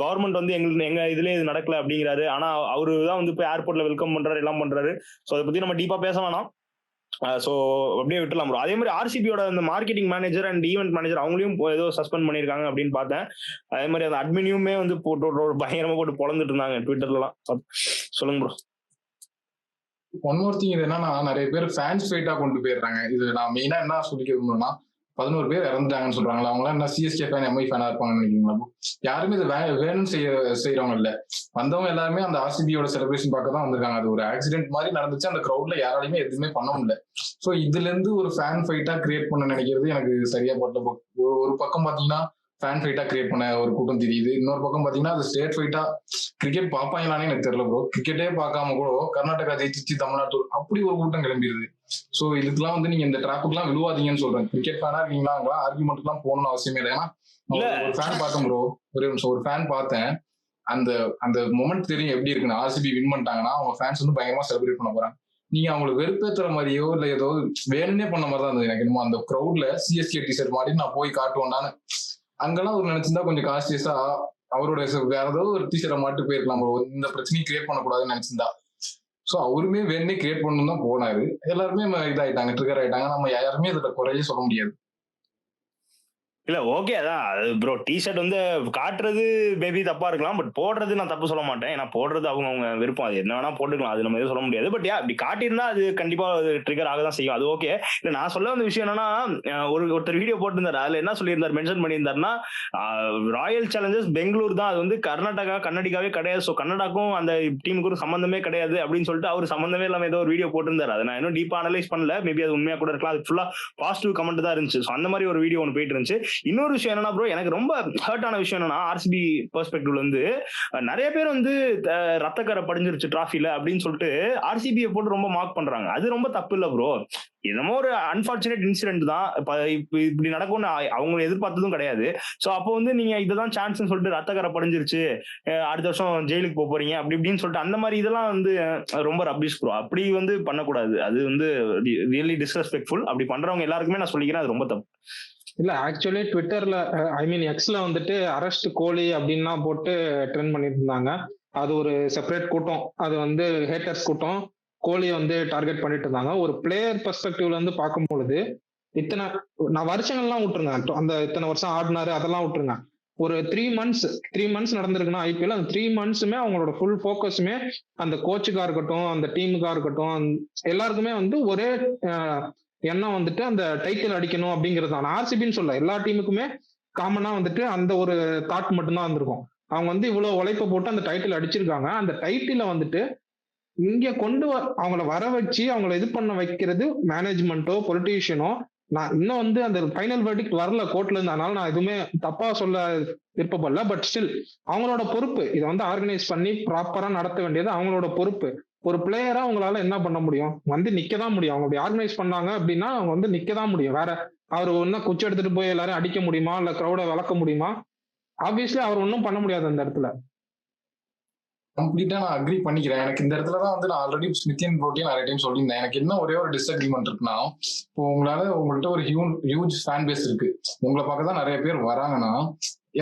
கவர்மெண்ட் வந்து எங்க இதுல இது நடக்கல அப்படிங்கிறாரு. ஆனா அவரு தான் வந்து போய் ஏர்போர்ட்ல வெல்கம் பண்றாரு, எல்லாம் பண்றாரு. சோ அதை பத்தி நம்ம டீப்பா பேச வேணாம். சோ அப்படியே விட்டுலாம் ப்ரோ. அதே மாதிரி ஆர்சிபியோட அந்த marketing manager and event manager அவங்களையும் ஏதோ சஸ்பெண்ட் பண்ணிருக்காங்க அப்படின்னு பார்த்தேன். அதே மாதிரி அந்த அட்மினியுமே வந்து போட்டு பயங்கரமா போட்டு பொழந்துட்டு இருந்தாங்க ட்விட்டர்லாம். சொல்லுங்க ப்ரோ. ஒன் மோர் திங் இது என்னன்னா, நிறைய பேர் ஃபேன்ஸ் ஃபைட்டா கொண்டு போயிடுறாங்க. இது நான் மெயினா என்ன சொல்லிக்கணும்னா, 11 பேர் இறந்துட்டாங்கன்னு சொல்றாங்களா, அவங்களாம் என்ன சிஎஸ்கே ஃபேன், எம்ஐ ஃபேனா இருப்பாங்கன்னு நினைக்கிறீங்களா? யாருமே இது வேணும்னு செய்யறவங்க இல்ல. வந்தவங்க எல்லாருமே அந்த ஆர்சிபியோட செலிப்ரேஷன் பார்க்க தான் வந்திருக்காங்க. அது ஒரு ஆக்சிடென்ட் மாதிரி நடந்துச்சு. அந்த கிரௌட்ல யாராலையுமே எதுவுமே பண்ண முடியல. சோ இதுல இருந்து ஒரு ஃபேன் ஃபைட்டா கிரியேட் பண்ண நினைக்கிறது எனக்கு சரியா பட்ட. ஒரு பக்கம் பாத்தீங்கன்னா ஃபேன் ஃபைட்டா கிரியேட் பண்ண ஒரு கூட்டம் தெரியுது. இன்னொரு பக்கம் பாத்தீங்கன்னா அது ஸ்டேட் ஃபைட்டா கிரிக்கெட் பாப்பாங்களானே எனக்கு தெரியல ப்ரோ. கிரிக்கெட்டே பார்க்காம கூட கர்நாடகா ஜெயிச்சிச்சு தமிழ்நாட்டு அப்படி ஒரு கூட்டம் கிளம்பிடுது. சோ இதுக்கெல்லாம் வந்து நீங்க இந்த டிராப்புக்கெல்லாம் விழுவாதீங்கன்னு சொல்றேன். கிரிக்கெட் ஃபேனா இருக்கீங்களா, அங்கெல்லாம் ஆர்குமெண்ட் எல்லாம் போகணும்னு அவசியமே இல்லை. ஏன்னா ஒரு ஃபேன் பார்த்தேன் ப்ரோ, ஒரே நிமிஷம், ஒரு ஃபேன் பார்த்தேன். அந்த மொமெண்ட் தெரியும் எப்படி இருக்குன்னு. ஆர்சிபி வின் பண்ணிட்டாங்கன்னா அவங்க ஃபேன்ஸ் வந்து பயங்கரமா செலிப்ரேட் பண்ண போறாங்க. நீங்க அவங்களுக்கு வெறுப்பேற்றுற மாதிரியோ இல்ல ஏதோ வேணும்னே பண்ண மாதிரி தான் இருந்தது. எனக்கு என்னமோ அந்த க்ரௌட்ல சிஎஸ்கே டிஷர்ட் மாதிரி நான் போய் காட்டுவேன்டான்னு அங்கெல்லாம் ஒரு நினைச்சிருந்தா கொஞ்சம் கான்சியஸா அவரோட வேற ஏதாவது ஒரு டிஷர்ட்டை மாட்டு போயிருக்கலாம். இந்த பிரச்சனையை கிரியேட் பண்ணக்கூடாதுன்னு நினைச்சிருந்தா. சோ அவருமே வேணுமே கிரியேட் பண்ணணும் தான் போனாரு. எல்லாருமே இதாயிட்டாங்க, ட்ரிகர் ஆயிட்டாங்க. நம்ம யாருமே இதுல குறையே சொல்ல முடியாது. இல்ல ஓகே, அதான் ப்ரோ. டிஷர்ட் வந்து காட்டுறது மேபி தப்பா இருக்கலாம், பட் போடுறது நான் தப்பு சொல்ல மாட்டேன். ஏன்னா போடுறது அவங்க விருப்பம், அது என்ன வேணா போட்டுக்கலாம், அது நம்ம எதுவும் சொல்ல முடியாது. பட் இப்படி காட்டியிருந்தா அது கண்டிப்பா ட்ரிகர் ஆக தான் செய்யும். அது ஓகே. இல்ல நான் சொல்ல வந்த விஷயம் என்னன்னா, ஒருத்தர் வீடியோ போட்டிருந்தாரு. அதுல என்ன சொல்லியிருந்தாரு, மென்ஷன் பண்ணியிருந்தாருன்னா, ராயல் சேலஞ்சர்ஸ் பெங்களூர் தான், அது வந்து கர்நாடகா கன்னடிகாவே கிடையாது. ஸோ கன்னடாக்கும் அந்த டீமுக்கு ஒரு சம்பந்தமே கிடையாது அப்படின்னு சொல்லிட்டு அவர் சம்பந்தமே இல்லாம ஏதோ ஒரு வீடியோ போட்டிருந்தாரு. அதை நான் இன்னும் டீப்பா அனலைஸ் பண்ணல. மேபி அது உண்மையா கூட இருக்கலாம். அது ஃபுல்லா பாசிட்டிவ் கமெண்ட் தான் இருந்துச்சு. ஸோ அந்த மாதிரி ஒரு வீடியோ ஒன்று போயிட்டு இருந்துச்சு. இன்னொரு விஷயம் என்னன்னா ப்ரோ, எனக்கு ரொம்ப ஹர்ட் ஆன விஷயம் என்னன்னா, ஆர்சிபி பெர்ஸ்பெக்டிவ்ல வந்து நிறைய பேர் வந்து ரத்தக்கரை படிஞ்சிருச்சு டிராஃபில அப்படின்னு சொல்லிட்டு ஆர்சிபியை போட்டு ரொம்ப மார்க் பண்றாங்க. அது ரொம்ப தப்பு இல்ல ப்ரோ. என்னமோ ஒரு அன்பார்ச்சுனேட் இன்சிடென்ட் தான். இப்படி நடக்கும்னு அவங்க எதிர்பார்த்ததும் கிடையாது. சோ அப்போ வந்து நீங்க இதுதான் சான்ஸ்னு சொல்லிட்டு ரத்தக்கரை படிஞ்சிருச்சு, அடுத்த வருஷம் ஜெயிலுக்கு போக போறீங்க அப்படி இப்படின்னு சொல்லிட்டு அந்த மாதிரி இதெல்லாம் வந்து ரொம்ப ரப்பிஷ் ப்ரோ. அப்படி வந்து பண்ணக்கூடாது. அது வந்து ரியலி டிஸ்ரெஸ்பெக்ட்ஃபுல். அப்படி பண்றவங்க எல்லாருக்குமே நான் சொல்லிக்கிறேன், அது ரொம்ப தப்பு. இல்ல ஆக்சுவலி ட்விட்டர்ல எக்ஸ்ல வந்துட்டு அரெஸ்ட் கோலி அப்படின்னா போட்டு ட்ரெண்ட் பண்ணிட்டு இருந்தாங்க. அது ஒரு செப்பரேட் கூட்டம், அது வந்து ஹேட்டர்ஸ் கூட்டம். கோலியை வந்து டார்கெட் பண்ணிட்டு இருந்தாங்க. ஒரு பிளேயர் பெர்ஸ்பெக்டிவ்ல இருந்து பார்க்கும் பொழுது நான் வருஷங்கள்லாம் விட்டுருங்க, அந்த இத்தனை வருஷம் ஆடினாரு அதெல்லாம் விட்டுருங்க. ஒரு 3 months நடந்திருக்குன்னா ஐபிஎல், அந்த 3 monthsமே அவங்களோட ஃபுல் ஃபோக்கஸுமே அந்த கோச்சுக்கா இருக்கட்டும், அந்த டீமுக்கா இருக்கட்டும், எல்லாருக்குமே வந்து ஒரே எண்ணம் வந்துட்டு அந்த டைட்டில் அடிக்கணும் அப்படிங்கிறது தான். ஆர்சிபின்னு சொல்ல எல்லா டீமுக்குமே காமனா வந்துட்டு அந்த ஒரு தாட் மட்டும்தான் வந்திருக்கும். அவங்க வந்து இவ்வளவு உழைப்ப போட்டு அந்த டைட்டில் அடிச்சிருக்காங்க. அந்த டைட்டில வந்துட்டு இங்க அவங்கள வர வச்சு அவங்கள இது பண்ண வைக்கிறது மேனேஜ்மெண்ட்டோ பொலிட்டீஷியனோ நான் இன்னும் வந்து அந்த ஃபைனல் வெர்டிக்ட் வரல கோர்ட்ல இருந்து, அதனால நான் எதுவுமே தப்பா சொல்ல விருப்பப்படல. பட் ஸ்டில் அவங்களோட பொறுப்பு இதை வந்து ஆர்கனைஸ் பண்ணி ப்ராப்பரா நடத்த வேண்டியது அவங்களோட பொறுப்பு. ஒரு பிளேயரா அவங்களால என்ன பண்ண முடியும், வந்து நிக்க தான் முடியும். அவங்க அப்படி ஆர்கனைஸ் பண்ணாங்க அப்படின்னா அவங்க வந்து நிக்க தான் முடியும். வேற அவர் ஒன்னும் குச்சி எடுத்துட்டு போய் எல்லாரும் அடிக்க முடியுமா, இல்ல கிரௌட வளர்க்க முடியுமா? ஆப்வியஸ்லி அவர் ஒன்றும் பண்ண முடியாது அந்த இடத்துல. கம்ப்ளீட்டா நான் அக்ரி பண்ணிக்கிறேன். எனக்கு இந்த இடத்துல தான் வந்து நான் ஆல்ரெடி ஸ்மித்தியன் ப்ரோட்டியும் நிறைய டைம் சொல்லியிருந்தேன். எனக்கு என்ன ஒரே ஒரு டிஸ்அக்ரிமெண்ட் இருக்குன்னா, இப்போ உங்கள்கிட்ட ஒரு ஹியூஜ் ஃபேன் பேஸ் இருக்கு, உங்களை பார்க்க தான் நிறைய பேர் வராங்கன்னா,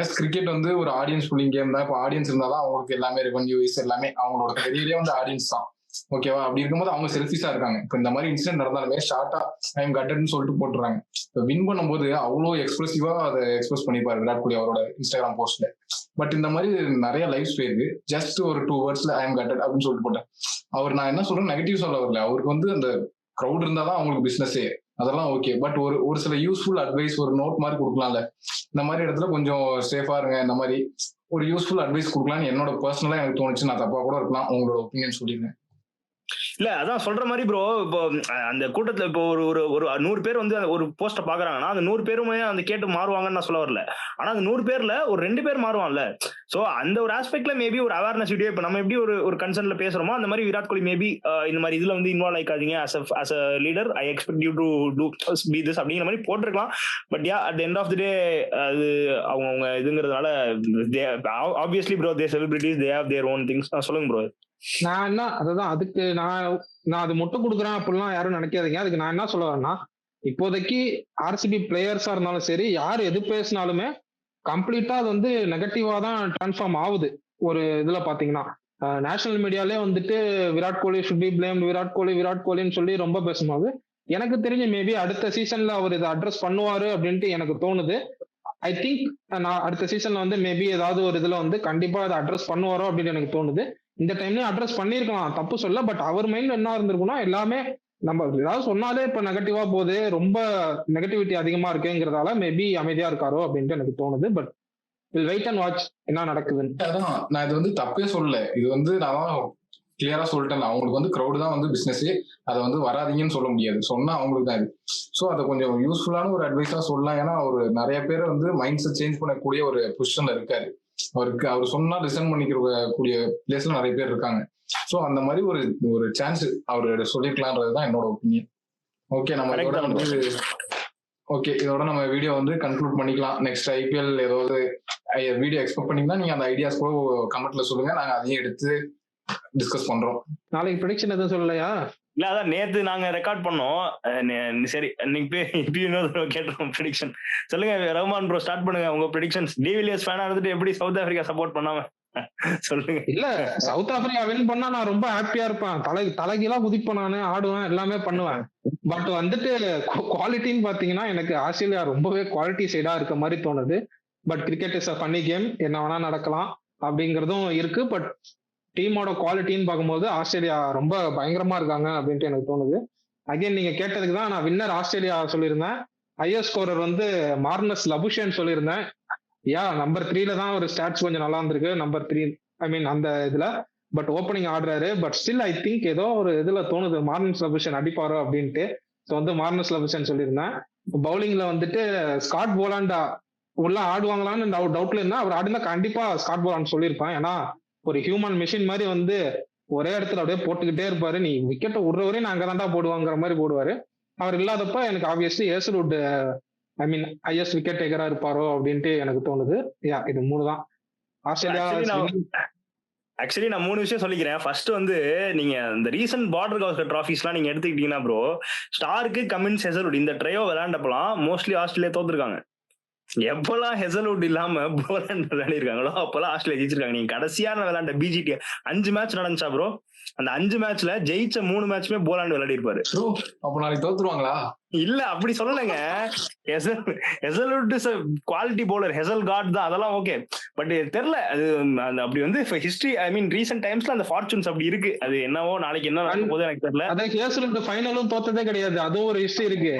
எஸ் கிரிக்கெட் வந்து ஒரு ஆடியன்ஸ் புல்லிங் கேம் தான். இப்போ ஆடியன்ஸ் இருந்தாதான் அவங்களுக்கு எல்லாமே ரெவன்யூஸ் எல்லாமே அவங்களோட கரியரே வந்து ஆடியன்ஸ் தான். ஓகேவா? அப்படி இருக்கும்போது அவங்க செல்ஃபிஷா இருக்காங்க. இப்போ இந்த மாதிரி இன்சிடென்ட் நடந்தாலுமே ஷார்ட்டா ஐம் கட்டட்னு சொல்லிட்டு போட்டுறாங்க. இப்போ வின் பண்ணும்போது அவ்வளோ எக்ஸ்பிரசிவா அதை எக்ஸ்பிரஸ் பண்ணிப்பாரு விராட் கோலி அவரோட இன்ஸ்டாகிராம் போஸ்ட்ல. பட் இந்த மாதிரி நிறைய லைவ்ஸ் போயிருக்கு, ஜஸ்ட் ஒரு 2 wordsல ஐம் கட்டட் அப்படின்னு சொல்லிட்டு போட்டேன். அவர் நான் என்ன சொல்றேன், நெகட்டிவ் சொல்ல வரல, அவருக்கு வந்து அந்த க்ரௌட் இருந்தாதான் அவங்களுக்கு பிசினஸே, அதெல்லாம் ஓகே. பட் ஒரு சில யூஸ்ஃபுல் அட்வைஸ் ஒரு நோட் மாதிரி கொடுக்கலாம்ல, இந்த மாதிரி இடத்துல கொஞ்சம் சேஃபா இருங்க, இந்த மாதிரி ஒரு யூஸ்ஃபுல் அட்வைஸ் கொடுக்கலாம்னு என்னோட பர்சனலா எனக்கு தோணுச்சு. நான் தப்பா கூட இருக்கலாம், உங்களோட ஒப்பீனியன் சொல்லிருங்க. இல்ல அதான் சொல்ற மாதிரி ப்ரோ, இப்போ அந்த கூட்டத்துல இப்போ ஒரு 100 பேர் வந்து ஒரு போஸ்ட பாக்குறாங்கன்னா அந்த 100 பேருமே அந்த கேட்டு மாறுவாங்கன்னு நான் சொல்ல வரல. ஆனா அந்த 100 பேர்ல ஒரு 2 பேர் மாறுவான்ல. சோ அந்த ஒரு ஆஸ்பெக்ட்ல மேபி ஒரு அவேர்னஸ் வீடியோ இப்போ நம்ம எப்படி ஒரு கன்சர்ன்ல பேசுறோமோ அந்த மாதிரி விராட் கோலி மேபி இந்த மாதிரி இதுல வந்து இன்வால்வ் ஆயிக்காதீங்க, as a leader I expect you to do be this அப்படிங்கிற மாதிரி போட்டிருக்கலாம். But yeah at the end of the day அது அவங்க இதுங்கிறதுனால obviously bro they celebrities they have their own things. சொல்லுங்க ப்ரோ. நான் என்ன அதுதான் அதுக்கு நான் அது முட்டை கொடுக்குறேன் அப்படிலாம் யாரும் நினைக்காதீங்க. அதுக்கு நான் என்ன சொல்ல வரேன்னா, இப்போதைக்கு ஆர்சிபி பிளேயர்ஸா இருந்தாலும் சரி, யார் எது பேசினாலுமே கம்ப்ளீட்டா அது வந்து நெகட்டிவா தான் டிரான்ஸ்ஃபார்ம் ஆகுது. ஒரு இதுல பாத்தீங்கன்னா நேஷனல் மீடியாலே வந்துட்டு Virat Kohli should be blame, Virat கோலின்னு சொல்லி ரொம்ப பேசும்போது எனக்கு தெரிஞ்சு மேபி அடுத்த சீசன்ல அவர் இதை அட்ரஸ் பண்ணுவாரு அப்படின்ட்டு எனக்கு தோணுது. ஐ திங்க் நான் அடுத்த சீசன்ல வந்து மேபி ஏதாவது ஒரு இதுல வந்து கண்டிப்பா அதை அட்ரஸ் பண்ணுவாரோ அப்படின்னு எனக்கு தோணுது. இந்த டைம்லயும் அட்ரஸ் பண்ணிருக்கலாம், தப்பு சொல்ல. பட் அவர் மைண்ட்ல என்ன இருந்திருக்கும்னா, எல்லாமே நம்ம ஏதாவது சொன்னாலே இப்ப நெகட்டிவா போகுது, ரொம்ப நெகட்டிவிட்டி அதிகமா இருக்குங்கிறதால மேபி அமைதியா இருக்காரோ அப்படின்ட்டு எனக்கு தோணுது. But will wait and watch என்ன நடக்குதுன்னு. அதான் நான் இது வந்து தப்பே சொல்லல, இது வந்து நான் கிளியரா சொல்லிட்டேன். அவங்களுக்கு வந்து க்ரௌடு தான் வந்து பிசினஸே, அதை வந்து வராதீங்கன்னு சொல்ல முடியாது, சொன்னா அவங்களுக்கு தான் இது. ஸோ அதை கொஞ்சம் யூஸ்ஃபுல்லான ஒரு அட்வைஸா சொல்லலாம். ஏன்னா ஒரு நிறைய பேரை வந்து மைண்ட் செட் சேஞ்ச் பண்ணக்கூடிய ஒரு பொசிஷன்ல இருக்காரு. அவர் சொன்னா லிசன் பண்ணிக்கிற கூடிய பிளேஸ்ல நிறைய பேர் இருக்காங்க. ஸோ அந்த மாதிரி ஒரு சான்ஸ் அவர் சொல்லிருக்கலாம்ன்றதுதான் என்னோட ஒப்பீனியன். ஓகே, நம்ம இதோட நம்ம வீடியோ வந்து கன்க்ளூட் பண்ணிக்கலாம். நெக்ஸ்ட் ஐபிஎல் ஏதாவது வீடியோ எக்ஸ்பெக்ட் பண்ணீங்கன்னா நீங்க அந்த ஐடியாஸ் கூட கமெண்ட்ல சொல்லுங்க, நாங்க அதையும் எடுத்து டிஸ்கஸ் பண்றோம். நாளைக்கு ப்ரெடிக்ஷன் எதுவும் சொல்லலையா? இல்ல அதான் நேத்து நாங்க ரெக்கார்ட் பண்ணோம். சரி இன்னைக்கு கேட்டோம் ப்ரெடிக்ஷன். சொல்லுங்க ரஹ்மான் ப்ரோ, ஸ்டார்ட் பண்ணுங்க உங்க ப்ரெடிக்ஷன்ஸ். டிவிலியர்ஸ் ஃபேனா இருந்துட்டு எப்படி சவுத் ஆப்பிரிக்கா சப்போர்ட் பண்ணாம சொல்லுங்க. இல்ல சவுத் ஆப்பிரிக்கா வின் பண்ணா நான் ரொம்ப ஹாப்பியா இருப்பேன், தலைகீழா குதிப்பேன், நானு ஆடுவேன், எல்லாமே பண்ணுவேன். பட் வந்துட்டு குவாலிட்டின்னு பாத்தீங்கன்னா எனக்கு ஆஸ்திரேலியா ரொம்பவே குவாலிட்டி சைடா இருக்க மாதிரி தோணுது. But cricket is a funny game, என்ன வேணா நடக்கலாம் அப்படிங்கறதும் இருக்கு. பட் டீமோட குவாலிட்டின்னு பார்க்கும்போது ஆஸ்திரேலியா ரொம்ப பயங்கரமா இருக்காங்க அப்படின்ட்டு எனக்கு தோணுது. அகைன் நீங்க கேட்டதுக்கு தான் நான் வின்னர் ஆஸ்திரேலியா சொல்லியிருந்தேன். ஹையஸ்ட் ஸ்கோரர் வந்து மார்னஸ் லபுஷேன் சொல்லியிருந்தேன். நம்பர் 3ல தான் ஒரு ஸ்டாட்ஸ் கொஞ்சம் நல்லா இருந்திருக்கு, நம்பர் 3 ஐ மீன் அந்த இதுல. பட் ஓப்பனிங் ஆடுறாரு. பட் ஸ்டில் ஐ திங்க் ஏதோ ஒரு இதுல தோணுது மார்னஸ் லபுஷேன் அடிப்பாரோ அப்படின்ட்டு. ஸோ வந்து மார்னஸ் லபுஷேன் சொல்லியிருந்தேன். பவுலிங்ல வந்துட்டு ஸ்காட் போலாண்டா உள்ள ஆடுவாங்களான்னு டவுட்ல இருந்தா, அவர் ஆடுனா கண்டிப்பா ஸ்காட் போலாண்ட் சொல்லியிருப்பேன். ஏன்னா ஒரு ஹியூமன் மிஷின் மாதிரி வந்து ஒரே இடத்துல அப்படியே போட்டுக்கிட்டே இருப்பாரு. நீ விக்கெட்டை விடுறவரையும் நான் அங்கதான்டா போடுவாங்கிற மாதிரி போடுவாரு. அவர் இல்லாதப்ப எனக்கு ஆப்வியஸ்லி ஹேசல்வுட் ஐ மீன் ஹையஸ்ட் விக்கெட் டேக்கரா இருப்பாரோ அப்படின்ட்டு எனக்கு தோணுது. இது 3 தான். ஆஸ்திரேலியா ஆக்சுவலி நான் 3 விஷயம் சொல்லிக்கிறேன். ஃபர்ஸ்ட் வந்து நீங்க இந்த ரீசன்ட் பார்டர் கவுஸ்கர் டிராஃபிஸ்லாம் நீங்க எடுத்துக்கிட்டீங்கன்னா ப்ரோ, ஸ்டார்க்கு கமின்ஸ் ஹேசல்வுட் இந்த ட்ரையோ விளையாண்டப்பலாம் மோஸ்ட்லி ஆஸ்திரேலியா தோத்துருக்காங்க. எப்பெல்லாம் ஹெசல்வுட் இல்லாம போலாண்ட் விளையாடிருக்காங்களோ அப்பெல்லாம் ஆஸ்திரேலியா ஜெயிச்சிருக்காங்க. நீங்க கடைசியான விளையாண்ட பிஜிடி 5 மேட்ச் நடந்துச்சா ப்ரோ, அந்த 5 மேட்ச்ல ஜெயிச்ச 3 மேட்ச்மே போலாண்ட் விளையாடி இருப்பாரு. அப்ப நாளைக்கு தோத்துருவாங்களா? இல்ல அப்படி சொல்லலைங்க. Hazlewood is quality bowler, Hazel god தான், அதெல்லாம் ஓகே. பட் தெரியல அது அப்படி வந்து ஹிஸ்டரி ஐ மீன் ரீசன்ட் டைம்ஸ்ல அந்த ஃபார்ச்சூன்ஸ் அப்படி இருக்கு. அது என்னவோ நாளைக்கு என்ன நடக்கும் போது எனக்கு தெரியல. அதான் ஹெசல்வுட் ஃபைனலும் தோத்ததே கிடையாது, அதுவும் ஒரு ஹிஸ்டரி இருக்கு.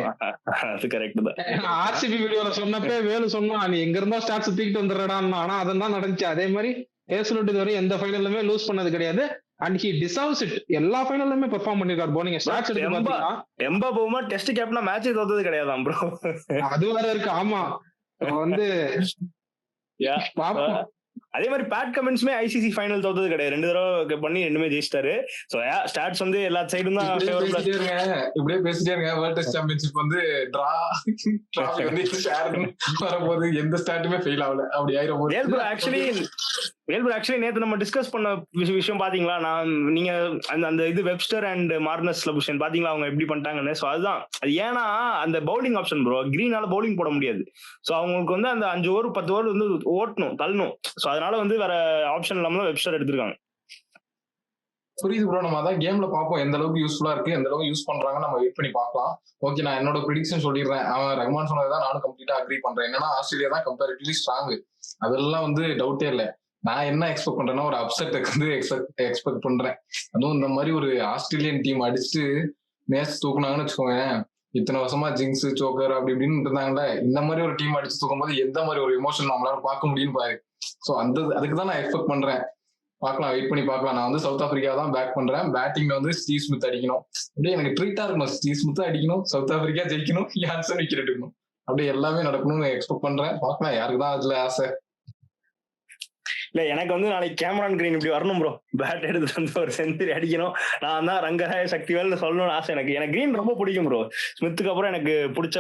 அது கரெக்ட் தான். ஆர்சிபி வீடியோல சொன்னப்பே வேலு சொன்னா நீ எங்க இருந்தா ஸ்டாட்ஸ் தூக்கிட்டு வந்துடுறடா, ஆனா அதான் நடந்துச்சு. அதே மாதிரி ஹேசல்வுட் இதுவரை எந்த ஃபைனலுமே லூஸ் பண்ணது கிடையாது. And he deserves it. எல்லா ஃபைனல்லுமே பெர்ஃபார்ம் பண்ணிருக்காரு ப்ரோ. நீங்க ஸ்டாட்ஸ் எடுத்து பாத்தீங்கன்னா எம்பா போமா டெஸ்ட் கேப்டனா மேட்சே தோத்தது கிடையாதாம் ப்ரோ. அது வேற இருக்கு. ஆமா வந்து பாப்போம். அதே மாதிரி பேட் கமின்ஸுமே ஐசிசி ஃபைனல் தோத்தது கிடையாது. 2 தடவை பண்ணி 2மே ஜெயிச்சிட்டாரு. சோ ஸ்டாட்ஸ் வந்து எல்லா சைடும் தான் இப்படியே பேசிட்டே இருங்க. வேர்ல்ட் டெஸ்ட் சாம்பியன்ஷிப் வந்து டிரா டிராஃபி வந்து ஷேர் வரும்போது எந்த ஸ்டாட்டுமே ஃபெயில் ஆகல. அப்படி ஆயிரும் போது ஆக்சுவலி நேத்து நம்ம டிஸ்கஸ் பண்ண விஷயம் பாத்தீங்களா? நீங்க அந்த இது வெப்ஸ்டர் அண்ட் மார்னஸ் லபுஷன் பாத்தீங்களா அவங்க எப்படி பண்ணிட்டாங்கன்னு? சோ அதுதான் அது. ஏன்னா அந்த பவுலிங் ஆப்ஷன் ப்ரோ, கிரீனால பவுலிங் போட முடியாது. சோ அவங்களுக்கு வந்து அந்த 5 ஓவர் 10 ஓவர் வந்து ஓட்டணும், தள்ளணும். சோ அதனால வந்து வேற ஆப்ஷன் இல்லாம வெப்ஸ்டர் எடுத்திருக்காங்க. புரியுது ப்ரோ. நம்ம அதான் கேம்ல பாப்போம் எந்த அளவுக்கு யூஸ்ஃபுல்லா இருக்கு, எந்த அளவுக்கு யூஸ் பண்றாங்க, நம்ம வெயிட் பண்ணி பார்க்கலாம். ஓகே, நான் என்னோட ப்ரிடிக்ஷன் சொல்லிடுறேன். அவன் ரஹ்மான் சொன்னதான் நானும் கம்ப்ளீட்டா அக்ரி பண்றேன். என்னன்னா ஆஸ்திரேலியா தான் கம்பேரிட்டிவ்லி ஸ்ட்ராங். அதெல்லாம் வந்து டவுட்டே இல்லை. நான் என்ன எக்ஸ்பெக்ட் பண்றேன்னா ஒரு அப்செட்டுக்கு வந்து எக்ஸ்பெக்ட் பண்றேன். அதுவும் இந்த மாதிரி ஒரு ஆஸ்திரேலியன் டீம் அடிச்சுட்டு மேட்ச் தூக்குனாங்கன்னு வச்சுக்கோங்க. இத்தனை வருஷமா ஜிங்ஸ் சோக்கர் அப்படி இப்படின்னு இருந்தாங்கல்ல, இந்த மாதிரி ஒரு டீம் அடிச்சு தூக்கும் போது எந்த மாதிரி ஒரு எமோஷன் நம்மளால பார்க்க முடியும்னு பாரு. ஸோ அதுக்கு தான் நான் எக்ஸ்பெக்ட் பண்றேன். பார்க்கலாம், வெயிட் பண்ணி பார்க்கலாம். நான் வந்து சவுத் ஆப்பிரிக்கா தான் பேக் பண்றேன். பேட்டிங்ல வந்து ஸ்டீவ் ஸ்மித் அடிக்கணும். அப்படியே எனக்கு ட்ரீட்டா இருக்கணும். ஸ்டீவ் ஸ்மித் அடிக்கணும், சவுத் ஆப்பிரிக்கா ஜெயிக்கணும், யான்சன் விக்கெட் எடுக்கணும். அப்படியே எல்லாமே நடக்கணும்னு எக்ஸ்பெக்ட் பண்றேன். பார்க்கலாம் யாருக்கு தான் அதுல ஆசை. இல்ல எனக்கு வந்து நாளைக்கு கேமரான் கிரீன் இப்படி வரணும் ப்ரோ. பேட் எடுத்துட்டு வந்து ஒரு செஞ்சுரி அடிக்கணும். நான் தான் ரங்கராய சக்திவேல்னு சொல்லணும்னு ஆசை எனக்கு. கிரீன் ரொம்ப பிடிக்கும் ப்ரோ. ஸ்மித்துக்கு அப்புறம் எனக்கு பிடிச்ச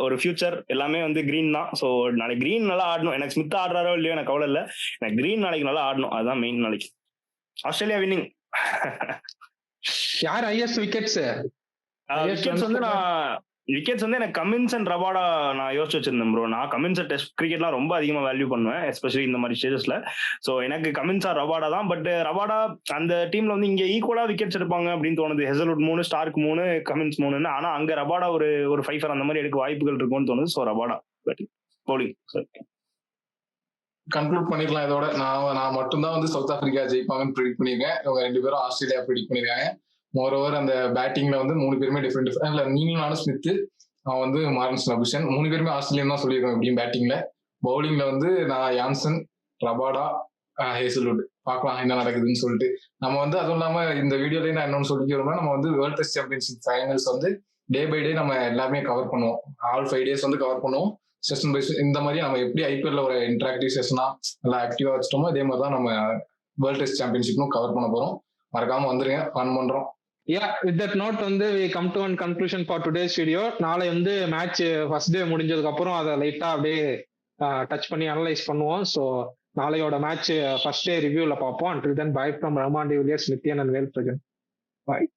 ஒரு ஃபியூச்சர் எல்லாமே வந்து கிரீன் தான். ஸோ நாளைக்கு கிரீன் நல்லா ஆடணும். எனக்கு ஸ்மித் ஆடுறாரோ இல்லையோ எனக்கு கவலை இல்லை. எனக்கு கிரீன் நாளைக்கு நல்லா ஆடணும். அதுதான் மெயின். நாளைக்கு ஆஸ்திரேலியா வின்னிங். யார் ஹையஸ்ட் விக்கெட்ஸ்? விக்கெட்ஸ் வந்து எனக்கு கமின்ஸ் அண்ட் ரபாடா நான் யோசிச்சு வச்சிருந்தேன் ப்ரோ. நான் கமின்ஸ் டெஸ்ட் கிரிக்கெட்லாம் ரொம்ப அதிகமா வேல்யூ பண்ணுவேன், எஸ்பெஷலி இந்த மாதிரி ஸ்டேஜஸ்ல. ஸோ எனக்கு கமின்ஸ் ஆர் ரபாடா தான். பட் ரபாடா அந்த டீம்ல வந்து இங்க ஈக்குவலா விக்கெட்ஸ் எடுப்பாங்க அப்படின்னு தோணுது. Hazlewood 3, Starc 3, Cummins 3. ஆனா அங்க ரபாடா ஒரு 5 அந்த மாதிரி எடுக்க வாய்ப்புகள் இருக்கும்னு தோணுது. ஸோ ரபாடா பவுலிங் கன்க்ளூட் பண்ணிடலாம் இதோட. நான் மட்டும்தான் வந்து சவுத் ஆப்பிரிக்கா ஜெயிப்பாங்கன்னு ப்ரிடிக்ட் பண்ணிருக்கேன். இவங்க 2 பேரும் ஆஸ்திரேலியா ப்ரிடிக்ட் பண்ணிருக்காங்க. மோர் ஓவர் அந்த பேட்டிங்ல வந்து 3 பேருமே டிஃப்ரெண்ட். நீங்களும் நானும் ஸ்மித், அவன் வந்து மார்னஸ் லபுஷன் 3 பேருமே ஆஸ்திரேலியன் தான் சொல்லியிருக்கோம் எப்படியும் பேட்டிங்ல. பவுலிங்ல வந்து நான் யான்சன், ரபாடா, ஹேசல்வுட். பார்க்கலாம் என்ன நடக்குதுன்னு சொல்லிட்டு. நம்ம வந்து அதுவும் இல்லாம இந்த வீடியோலயே நான் என்னன்னு சொல்லிக்கிறோம்னா, நம்ம வந்து வேர்ல்ட் டெஸ்ட் சாம்பியன்ஷிப் ஃபைனல்ஸ் வந்து டே பை டே நம்ம எல்லாமே கவர் பண்ணுவோம். ஆல் 5 days வந்து கவர் பண்ணுவோம். செஷன் பை இந்த மாதிரி நம்ம எப்படி ஐபிஎல்ல ஒரு இன்டராக்டிவ் செஷனா நல்லா ஆக்டிவா வச்சுட்டோமோ அதே மாதிரி தான் நம்ம வேர்ல்ட் டெஸ்ட் சாம்பியன்ஷிப்பும் கவர் பண்ண போறோம். மறக்காம வந்துருங்க, ஃபன் பண்றோம். With that note வந்து we come to one conclusion for today's video. நாளை வந்து மேட்ச் ஃபர்ஸ்ட் டே முடிஞ்சதுக்கு அப்புறம் அதை லைட்டா அப்படியே டச் பண்ணி அனலைஸ் பண்ணுவோம். ஸோ நாளையோட மேட்ச் ஃபர்ஸ்ட் டே ரிவ்யூல பார்ப்போம். Until then, bye from Rahman de Villiers, Nityan and Velprajan. Bye.